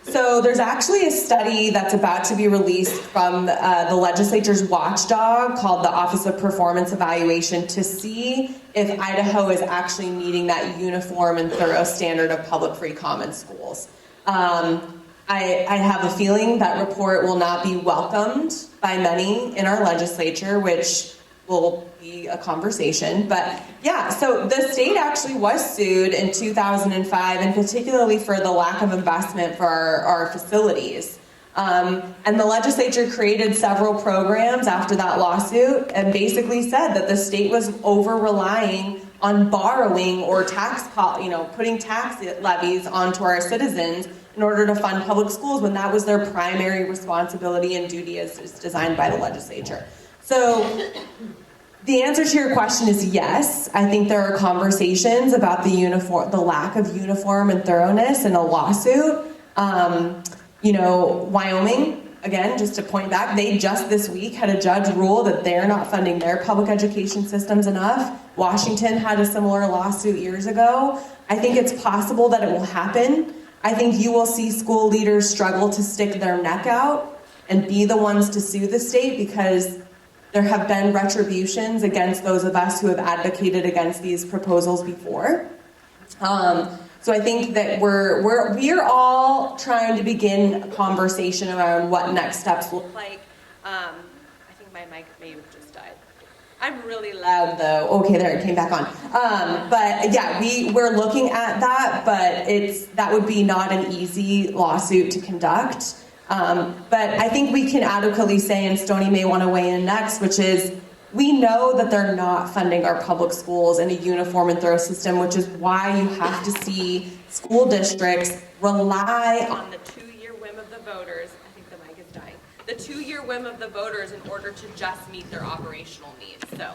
[SPEAKER 4] So there's actually a study that's about to be released from the legislature's watchdog called the Office of Performance Evaluation to see if Idaho is actually meeting that uniform and thorough standard of public free common schools. I have a feeling that report will not be welcomed by many in our legislature, which will be a conversation. But yeah, so the state actually was sued in 2005, and particularly for the lack of investment for our facilities. And the legislature created several programs after that lawsuit and basically said that the state was over-relying on borrowing or putting tax levies onto our citizens in order to fund public schools when that was their primary responsibility and duty as designed by the legislature. So the answer to your question is yes. I think there are conversations about the lack of uniform and thoroughness in a lawsuit. Wyoming, again, just to point back, they just this week had a judge rule that they're not funding their public education systems enough. Washington had a similar lawsuit years ago. I think it's possible that it will happen. I think you will see school leaders struggle to stick their neck out and be the ones to sue the state because there have been retributions against those of us who have advocated against these proposals before. So I think that we're all trying to begin a conversation around what next steps look like. I think my mic may have just died. I'm really loud though. Okay, there it came back on. But yeah, we're looking at that, but that would be not an easy lawsuit to conduct. But I think we can adequately say, and Stoney may want to weigh in next, which is we know that they're not funding our public schools in a uniform and thorough system, which is why you have to see school districts rely on the 2-year whim of the voters. I think the mic is dying. The 2-year whim of the voters in order to just meet their operational needs. So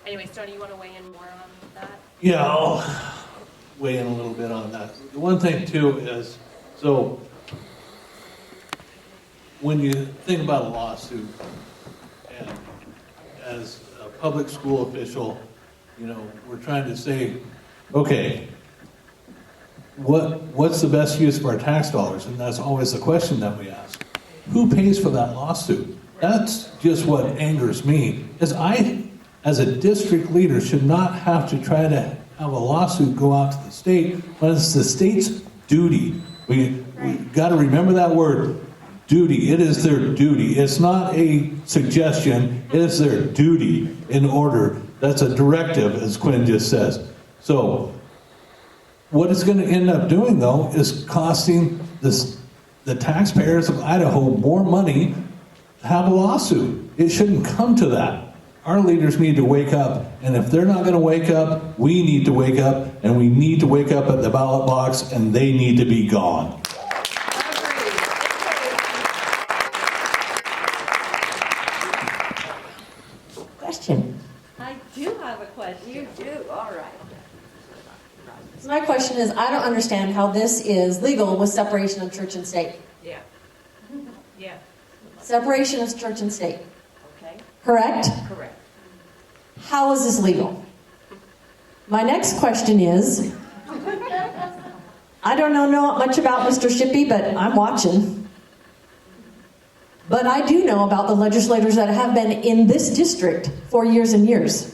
[SPEAKER 4] anyway, Stoney, you want to weigh in more on that?
[SPEAKER 5] Yeah, I'll weigh in a little bit on that. The one thing too is, so when you think about a lawsuit, and as a public school official, we're trying to say, okay, what's the best use for our tax dollars? And that's always the question that we ask. Who pays for that lawsuit? That's just what angers me, is I, as a district leader, should not have to try to have a lawsuit go out to the state when it's the state's duty. We got to remember that word. Duty. It is their duty. It's not a suggestion. It is their duty in order. That's a directive, as Quinn just says. So what it's going to end up doing, though, is costing the taxpayers of Idaho more money to have a lawsuit. It shouldn't come to that. Our leaders need to wake up, and if they're not going to wake up, we need to wake up, and we need to wake up at the ballot box, and they need to be gone.
[SPEAKER 3] I do have a question. You do? All right.
[SPEAKER 12] So my question is, I don't understand how this is legal with separation of church and state.
[SPEAKER 3] Yeah. Yeah.
[SPEAKER 12] Separation of church and state.
[SPEAKER 3] Okay.
[SPEAKER 12] Correct?
[SPEAKER 3] Correct.
[SPEAKER 12] How is this legal? My next question is, I don't know much about Mr. Shippey, but I'm watching. But I do know about the legislators that have been in this district for years and years.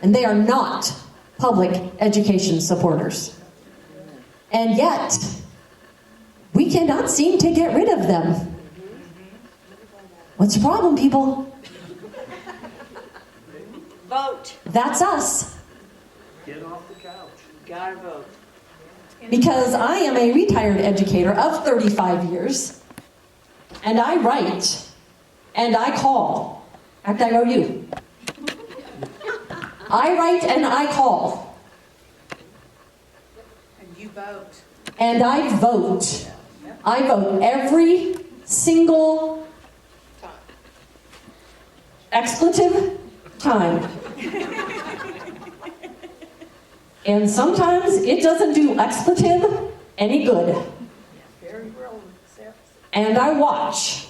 [SPEAKER 12] And they are not public education supporters. And yet, we cannot seem to get rid of them. What's the problem, people?
[SPEAKER 3] Vote.
[SPEAKER 12] That's us.
[SPEAKER 7] Get off the couch.
[SPEAKER 3] Gotta vote.
[SPEAKER 12] Because I am a retired educator of 35 years. And I write, and I call. In fact, I know you. I write and I call.
[SPEAKER 10] And you vote.
[SPEAKER 12] And I vote. I vote every single expletive time. And sometimes it doesn't do expletive any good.
[SPEAKER 10] Very well.
[SPEAKER 12] And I watch.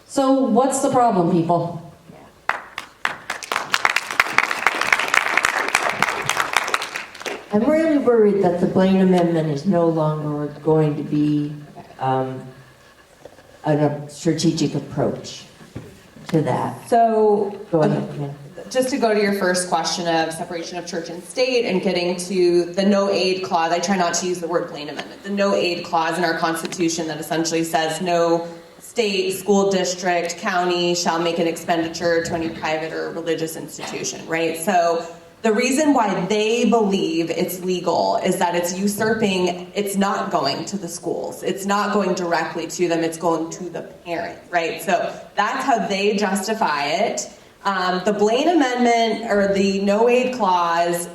[SPEAKER 12] So what's the problem, people?
[SPEAKER 1] I'm really worried that the Blaine Amendment is no longer going to be a strategic approach to that.
[SPEAKER 4] So
[SPEAKER 1] Go ahead, Quinn.
[SPEAKER 4] just to go to your first question of separation of church and state and getting to the no aid clause, I try not to use the word Blaine Amendment, the no aid clause in our Constitution that essentially says no state, school district, county shall make an expenditure to any private or religious institution, right? So the reason why they believe it's legal is that it's usurping, it's not going to the schools. It's not going directly to them, it's going to the parent, right? So that's how they justify it. The Blaine Amendment or the no aid clause,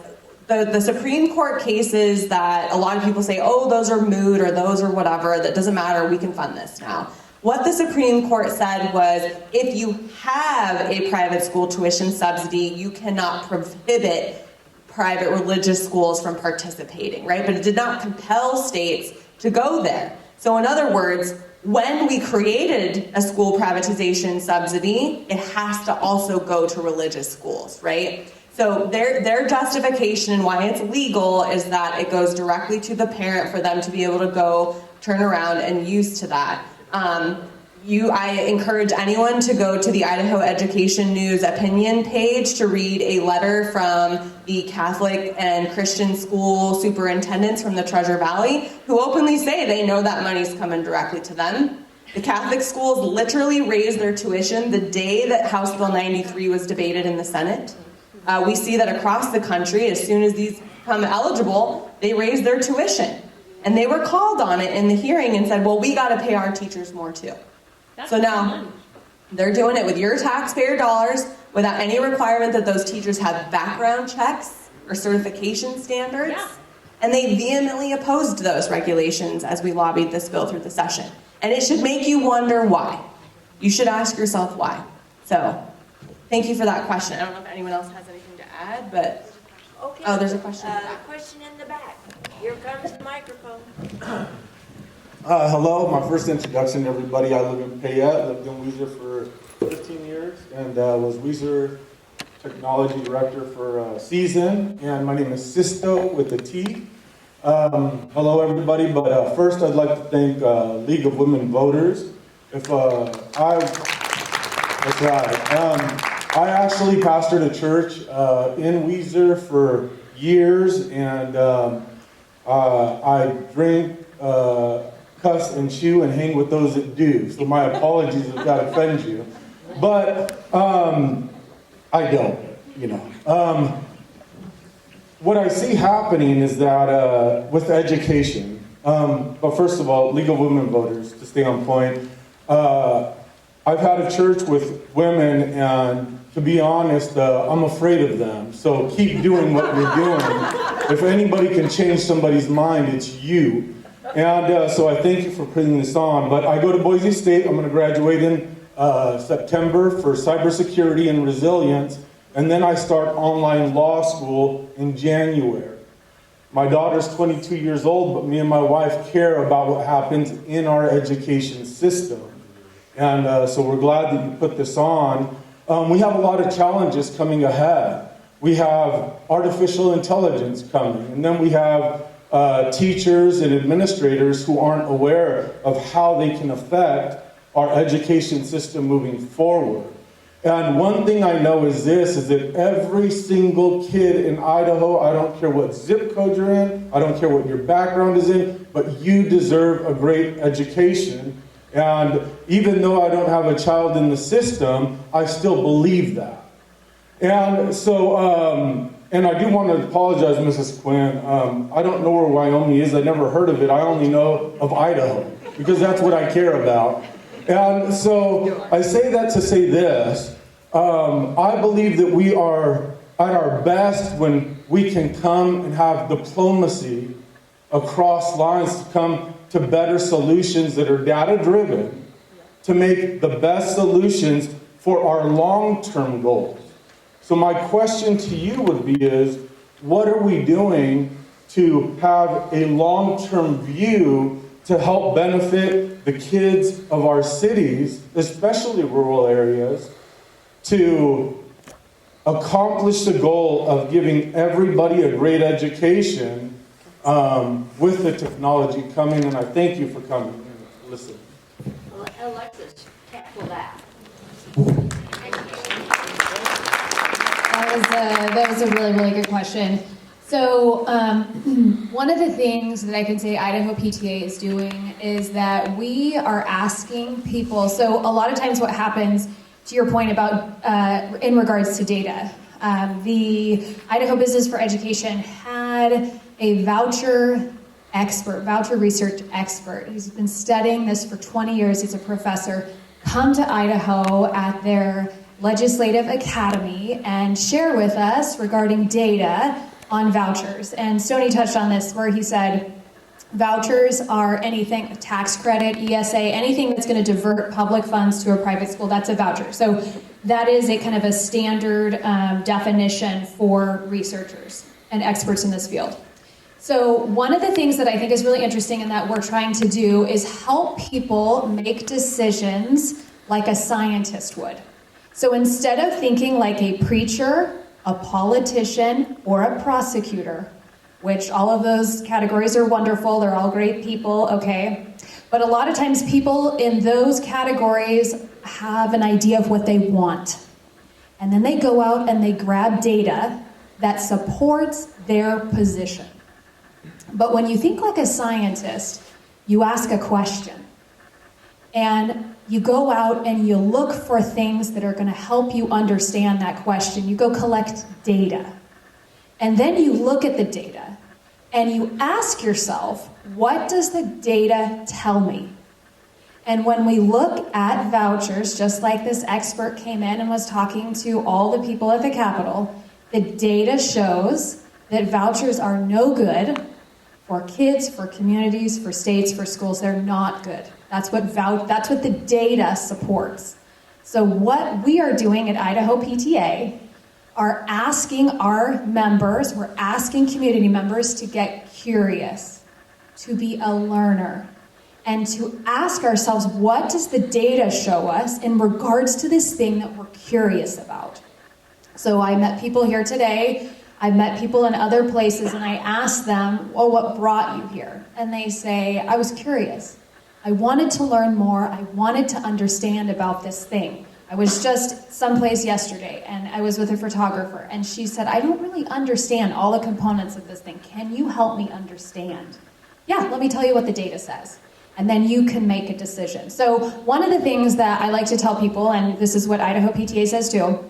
[SPEAKER 4] the Supreme Court cases that a lot of people say, oh, those are moot or those are whatever, that doesn't matter, we can fund this now. What the Supreme Court said was, if you have a private school tuition subsidy, you cannot prohibit private religious schools from participating, right? But it did not compel states to go there. So in other words, when we created a school privatization subsidy, it has to also go to religious schools, right? So their justification and why it's legal is that it goes directly to the parent for them to be able to go turn around and use to that. I encourage anyone to go to the Idaho Education News opinion page to read a letter from the Catholic and Christian school superintendents from the Treasure Valley who openly say they know that money's coming directly to them. The Catholic schools literally raised their tuition the day that House Bill 93 was debated in the Senate. We see that across the country, as soon as these become eligible, they raise their tuition. And they were called on it in the hearing and said, well, we got to pay our teachers more too. So now they're doing it with your taxpayer dollars without any requirement that those teachers have background checks or certification standards. Yeah. And they vehemently opposed those regulations as we lobbied this bill through the session. And it should make you wonder why. You should ask yourself why. So thank you for that question. I don't know if anyone else has anything to add, but...
[SPEAKER 3] Okay.
[SPEAKER 4] Oh, there's a question.
[SPEAKER 3] Question in the back. Here comes the microphone.
[SPEAKER 13] Hello, my first introduction to everybody. I live in Payette, lived in Weiser for 15 years, and was Weiser Technology Director for a season. And my name is Sisto with a T. Hello, everybody. But first, I'd like to thank League of Women Voters. That's right. I actually pastored a church in Weiser for years, and I drink, cuss, and chew, and hang with those that do. So my apologies if that offends you. But I don't, you know. What I see happening is that with education, but first of all, League of Women Voters, to stay on point, I've had a church with women, and to be honest, I'm afraid of them. So keep doing what you're doing. If anybody can change somebody's mind, it's you. And so I thank you for putting this on. But I go to Boise State. I'm going to graduate in September for cybersecurity and resilience. And then I start online law school in January. My daughter's 22 years old, but me and my wife care about what happens in our education system. And so we're glad that you put this on. We have a lot of challenges coming ahead. We have artificial intelligence coming, and then we have teachers and administrators who aren't aware of how they can affect our education system moving forward. And one thing I know is this, is that every single kid in Idaho, I don't care what zip code you're in, I don't care what your background is in, but you deserve a great education. And even though I don't have a child in the system, I still believe that. And so, and I do want to apologize, Mrs. Quinn. I don't know where Wyoming is. I never heard of it. I only know of Idaho, because that's what I care about. And so I say that to say this. I believe that we are at our best when we can come and have diplomacy across lines to come to better solutions that are data-driven, to make the best solutions for our long-term goals. So my question to you would be is, what are we doing to have a long-term view to help benefit the kids of our cities, especially rural areas, to accomplish the goal of giving everybody a great education with the technology coming? And I thank you for coming. Listen.
[SPEAKER 3] Alexis, tackle that.
[SPEAKER 2] That was a really, really good question. So one of the things that I can say Idaho PTA is doing is that we are asking people, so a lot of times what happens, to your point about in regards to data, the Idaho Business for Education had a voucher research expert. He's been studying this for 20 years. He's a professor. Come to Idaho at their Legislative Academy and share with us regarding data on vouchers. And Stoney touched on this where he said, vouchers are anything, tax credit, ESA, anything that's going to divert public funds to a private school, that's a voucher. So that is a kind of a standard definition for researchers and experts in this field. So one of the things that I think is really interesting and that we're trying to do is help people make decisions like a scientist would. So instead of thinking like a preacher, a politician, or a prosecutor, which all of those categories are wonderful, they're all great people, okay? But a lot of times people in those categories have an idea of what they want. And then they go out and they grab data that supports their position. But when you think like a scientist, you ask a question. And you go out and you look for things that are going to help you understand that question. You go collect data. And then you look at the data and you ask yourself, what does the data tell me? And when we look at vouchers, just like this expert came in and was talking to all the people at the Capitol, the data shows that vouchers are no good for kids, for communities, for states, for schools. They're not good. That's what the data supports. So what we are doing at Idaho PTA are asking our members, we're asking community members to get curious, to be a learner, and to ask ourselves, what does the data show us in regards to this thing that we're curious about? So I met people here today, I've met people in other places, and I asked them, well, what brought you here? And they say, I was curious. I wanted to learn more. I wanted to understand about this thing. I was just someplace yesterday, and I was with a photographer, and she said, I don't really understand all the components of this thing. Can you help me understand? Yeah, let me tell you what the data says. And then you can make a decision. So one of the things that I like to tell people, and this is what Idaho PTA says too,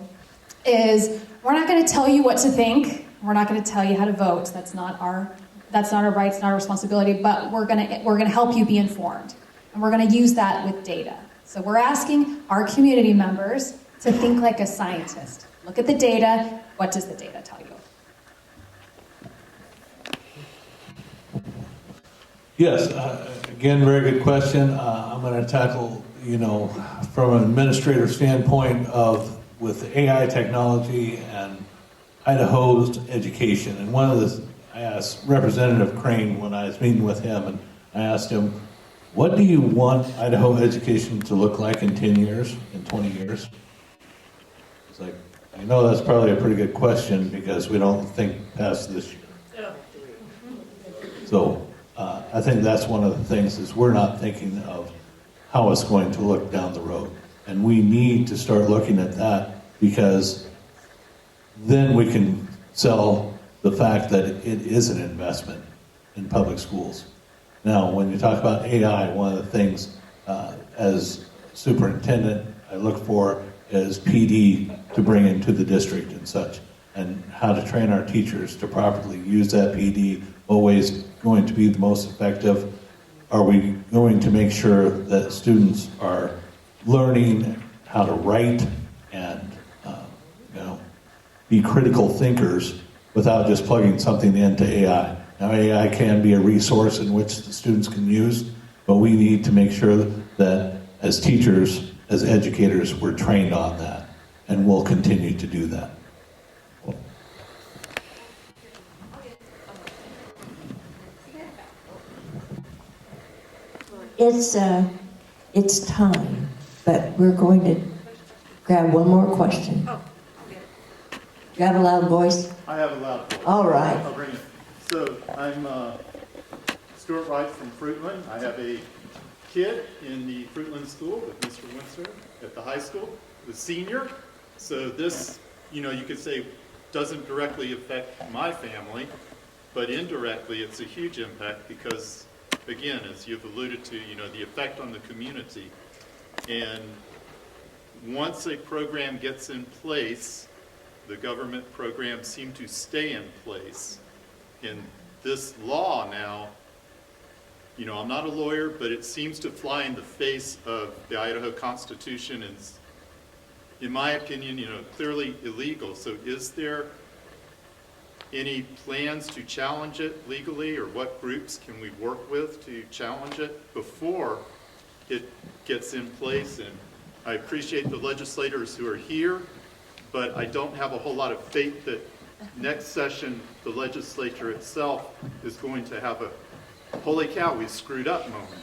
[SPEAKER 2] is we're not going to tell you what to think. We're not going to tell you how to vote. That's not our right, it's not our responsibility, but we're going to help you be informed. And we're going to use that with data. So we're asking our community members to think like a scientist. Look at the data. What does the data tell you?
[SPEAKER 5] Yes, again, very good question. I'm going to tackle, from an administrator standpoint with AI technology and Idaho's education. And I asked Representative Crane when I was meeting with him, and I asked him, what do you want Idaho education to look like in 10 years, in 20 years? It's like, I know that's probably a pretty good question because we don't think past this year. So I think that's one of the things is we're not thinking of how it's going to look down the road. And we need to start looking at that because then we can sell the fact that it is an investment in public schools. Now, when you talk about AI, one of the things as superintendent I look for is PD to bring into the district and such, and how to train our teachers to properly use that PD. Always going to be the most effective. Are we going to make sure that students are learning how to write and be critical thinkers without just plugging something into AI? Now, AI can be a resource in which the students can use, but we need to make sure that as teachers, as educators, we're trained on that, and we'll continue to do that.
[SPEAKER 1] It's time, but we're going to grab one more question. Do you have a loud voice?
[SPEAKER 14] I have a loud voice.
[SPEAKER 1] All right.
[SPEAKER 14] I'll bring it. So I'm Stuart Wright from Fruitland. I have a kid in the Fruitland school with Mr. Winston at the high school, the senior. So this, you could say doesn't directly affect my family, but indirectly it's a huge impact because, again, as you've alluded to, the effect on the community. And once a program gets in place, the government programs seem to stay in place. And this law now, I'm not a lawyer, but it seems to fly in the face of the Idaho Constitution in my opinion, clearly illegal. So is there any plans to challenge it legally, or what groups can we work with to challenge it before it gets in place? And I appreciate the legislators who are here, but I don't have a whole lot of faith that next session the legislature itself is going to have a holy cow, we screwed up moment.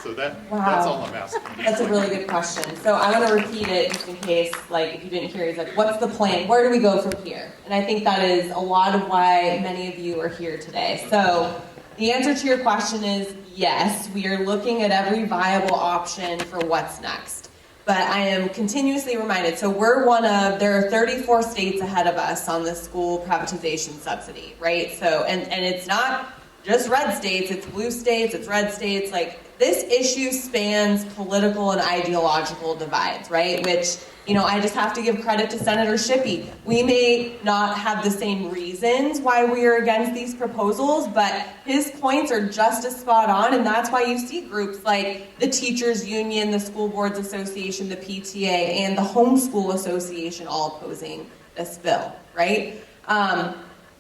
[SPEAKER 14] So that's all I'm asking.
[SPEAKER 4] That's a really good question. So I want to repeat it just in case, if you didn't hear, it's like, what's the plan? Where do we go from here? And I think that is a lot of why many of you are here today. So the answer to your question is yes, we are looking at every viable option for what's next. But I am continuously reminded, so there are 34 states ahead of us on the school privatization subsidy, right? So, and it's not just red states, it's blue states, it's red states. This issue spans political and ideological divides, right? Which, I just have to give credit to Senator Shippey. We may not have the same reasons why we are against these proposals, but his points are just as spot on, and that's why you see groups like the Teachers Union, the School Boards Association, the PTA, and the Homeschool Association all opposing this bill, right?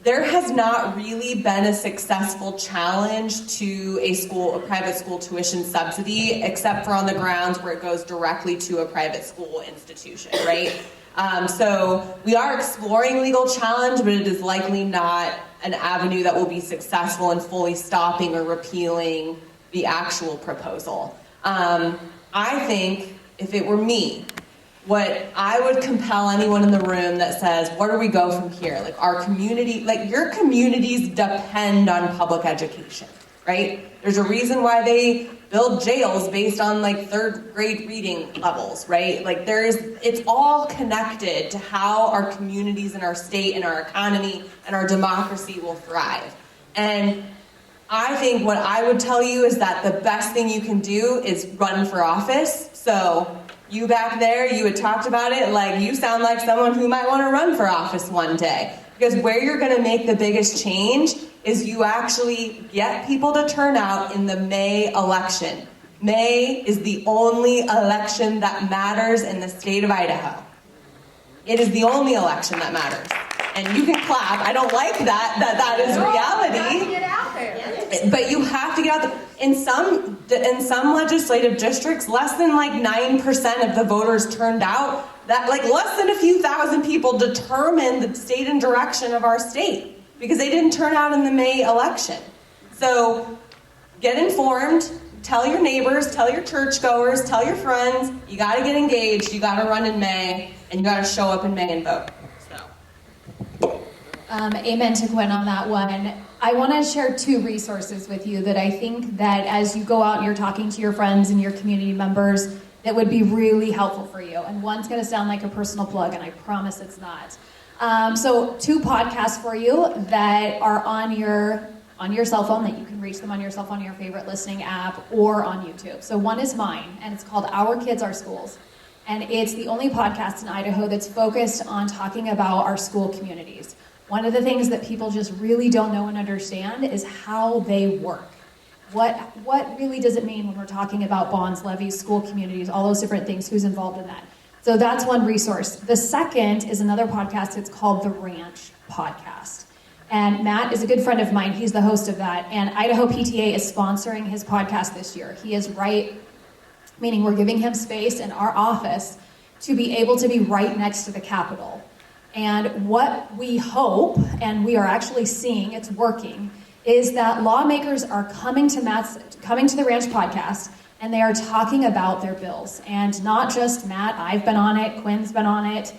[SPEAKER 4] There has not really been a successful challenge to a private school tuition subsidy, except for on the grounds where it goes directly to a private school institution, right? So we are exploring legal challenge, but it is likely not an avenue that will be successful in fully stopping or repealing the actual proposal. I think if it were me, what I would compel anyone in the room that says, where do we go from here? Our community, your communities depend on public education, right? There's a reason why they build jails based on third grade reading levels, right? It's all connected to how our communities and our state and our economy and our democracy will thrive. And I think what I would tell you is that the best thing you can do is run for office. So you back there, you had talked about it, you sound like someone who might want to run for office one day. Because where you're going to make the biggest change is you actually get people to turn out in the May election. May is the only election that matters in the state of Idaho. It is the only election that matters. And you can clap. I don't like that is reality.
[SPEAKER 10] Get out there.
[SPEAKER 4] But you have to get out there. In some legislative districts, less than 9% of the voters turned out. That less than a few thousand people determine the state and direction of our state because they didn't turn out in the May election. So get informed. Tell your neighbors, tell your churchgoers, tell your friends. You got to get engaged. You got to run in May, and you got to show up in May and vote.
[SPEAKER 2] Amen to Quinn on that one. I want to share two resources with you that I think that as you go out and you're talking to your friends and your community members, that would be really helpful for you. And one's going to sound like a personal plug, and I promise it's not. So two podcasts for you that are on your cell phone, that you can reach them on your cell phone, your favorite listening app, or on YouTube. So one is mine, and it's called Our Kids, Our Schools. And it's the only podcast in Idaho that's focused on talking about our school communities. One of the things that people just really don't know and understand is how they work. What really does it mean when we're talking about bonds, levies, school communities, all those different things, who's involved in that? So that's one resource. The second is another podcast. It's called The Ranch Podcast. And Matt is a good friend of mine. He's the host of that. And Idaho PTA is sponsoring his podcast this year. He is meaning we're giving him space in our office to be able to be right next to the Capitol. And what we hope, and we are actually seeing, it's working, is that lawmakers are coming to the Ranch Podcast, and they are talking about their bills. And not just Matt, I've been on it, Quinn's been on it.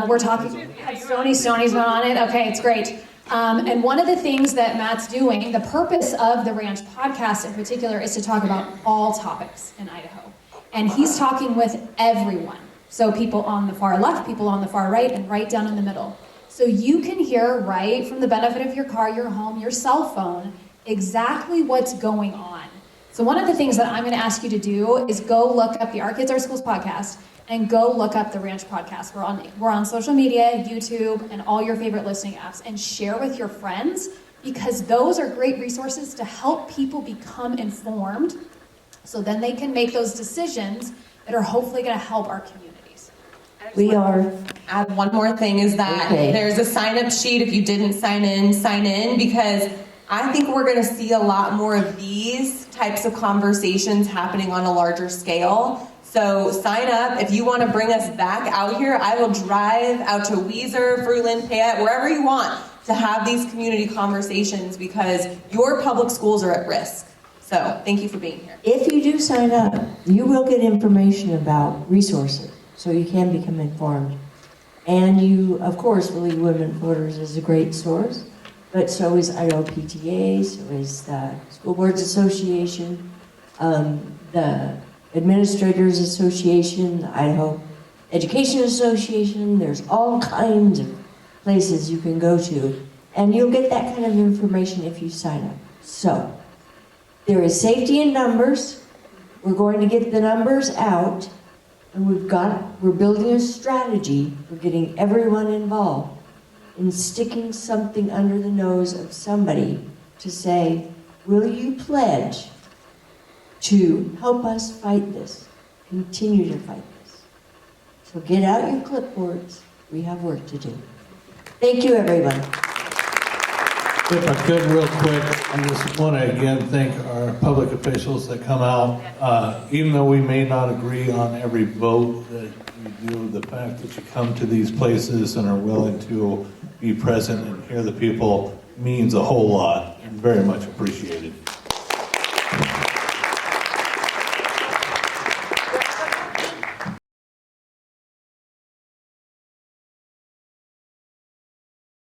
[SPEAKER 2] We're talking, Stoney's been on it. Okay, it's great. And one of the things that Matt's doing, the purpose of the Ranch Podcast in particular, is to talk about all topics in Idaho. And he's talking with everyone. So people on the far left, people on the far right, and right down in the middle. So you can hear right from the benefit of your car, your home, your cell phone, exactly what's going on. So one of the things that I'm going to ask you to do is go look up the Our Kids, Our Schools podcast and go look up the Ranch Podcast. We're on social media, YouTube, and all your favorite listening apps, and share with your friends, because those are great resources to help people become informed so then they can make those decisions that are hopefully going to help our communities.
[SPEAKER 1] We are.
[SPEAKER 4] Add one more thing is that
[SPEAKER 1] Okay.
[SPEAKER 4] there's a sign-up sheet. If you didn't sign in, because I think we're going to see a lot more of these types of conversations happening on a larger scale. So sign up. If you want to bring us back out here, I will drive out to Weiser, Fruitland, Payette, wherever you want to have these community conversations because your public schools are at risk. So thank you for being here.
[SPEAKER 1] If you do sign up, you will get information about resources, so you can become informed. And you, of course, League of Women Voters is a great source, but so is Idaho PTA, so is the School Boards Association, the Administrators Association, the Idaho Education Association. There's all kinds of places you can go to, and you'll get that kind of information if you sign up. So, there is safety in numbers. We're going to get the numbers out, and we're building a strategy for getting everyone involved in sticking something under the nose of somebody to say, will you pledge to help us fight this, continue to fight this? So get out your clipboards. We have work to do. Thank you, everyone.
[SPEAKER 5] If I could, real quick, I just want to again thank our public officials that come out. Even though we may not agree on every vote that you do, the fact that you come to these places and are willing to be present and hear the people means a whole lot and very much appreciated.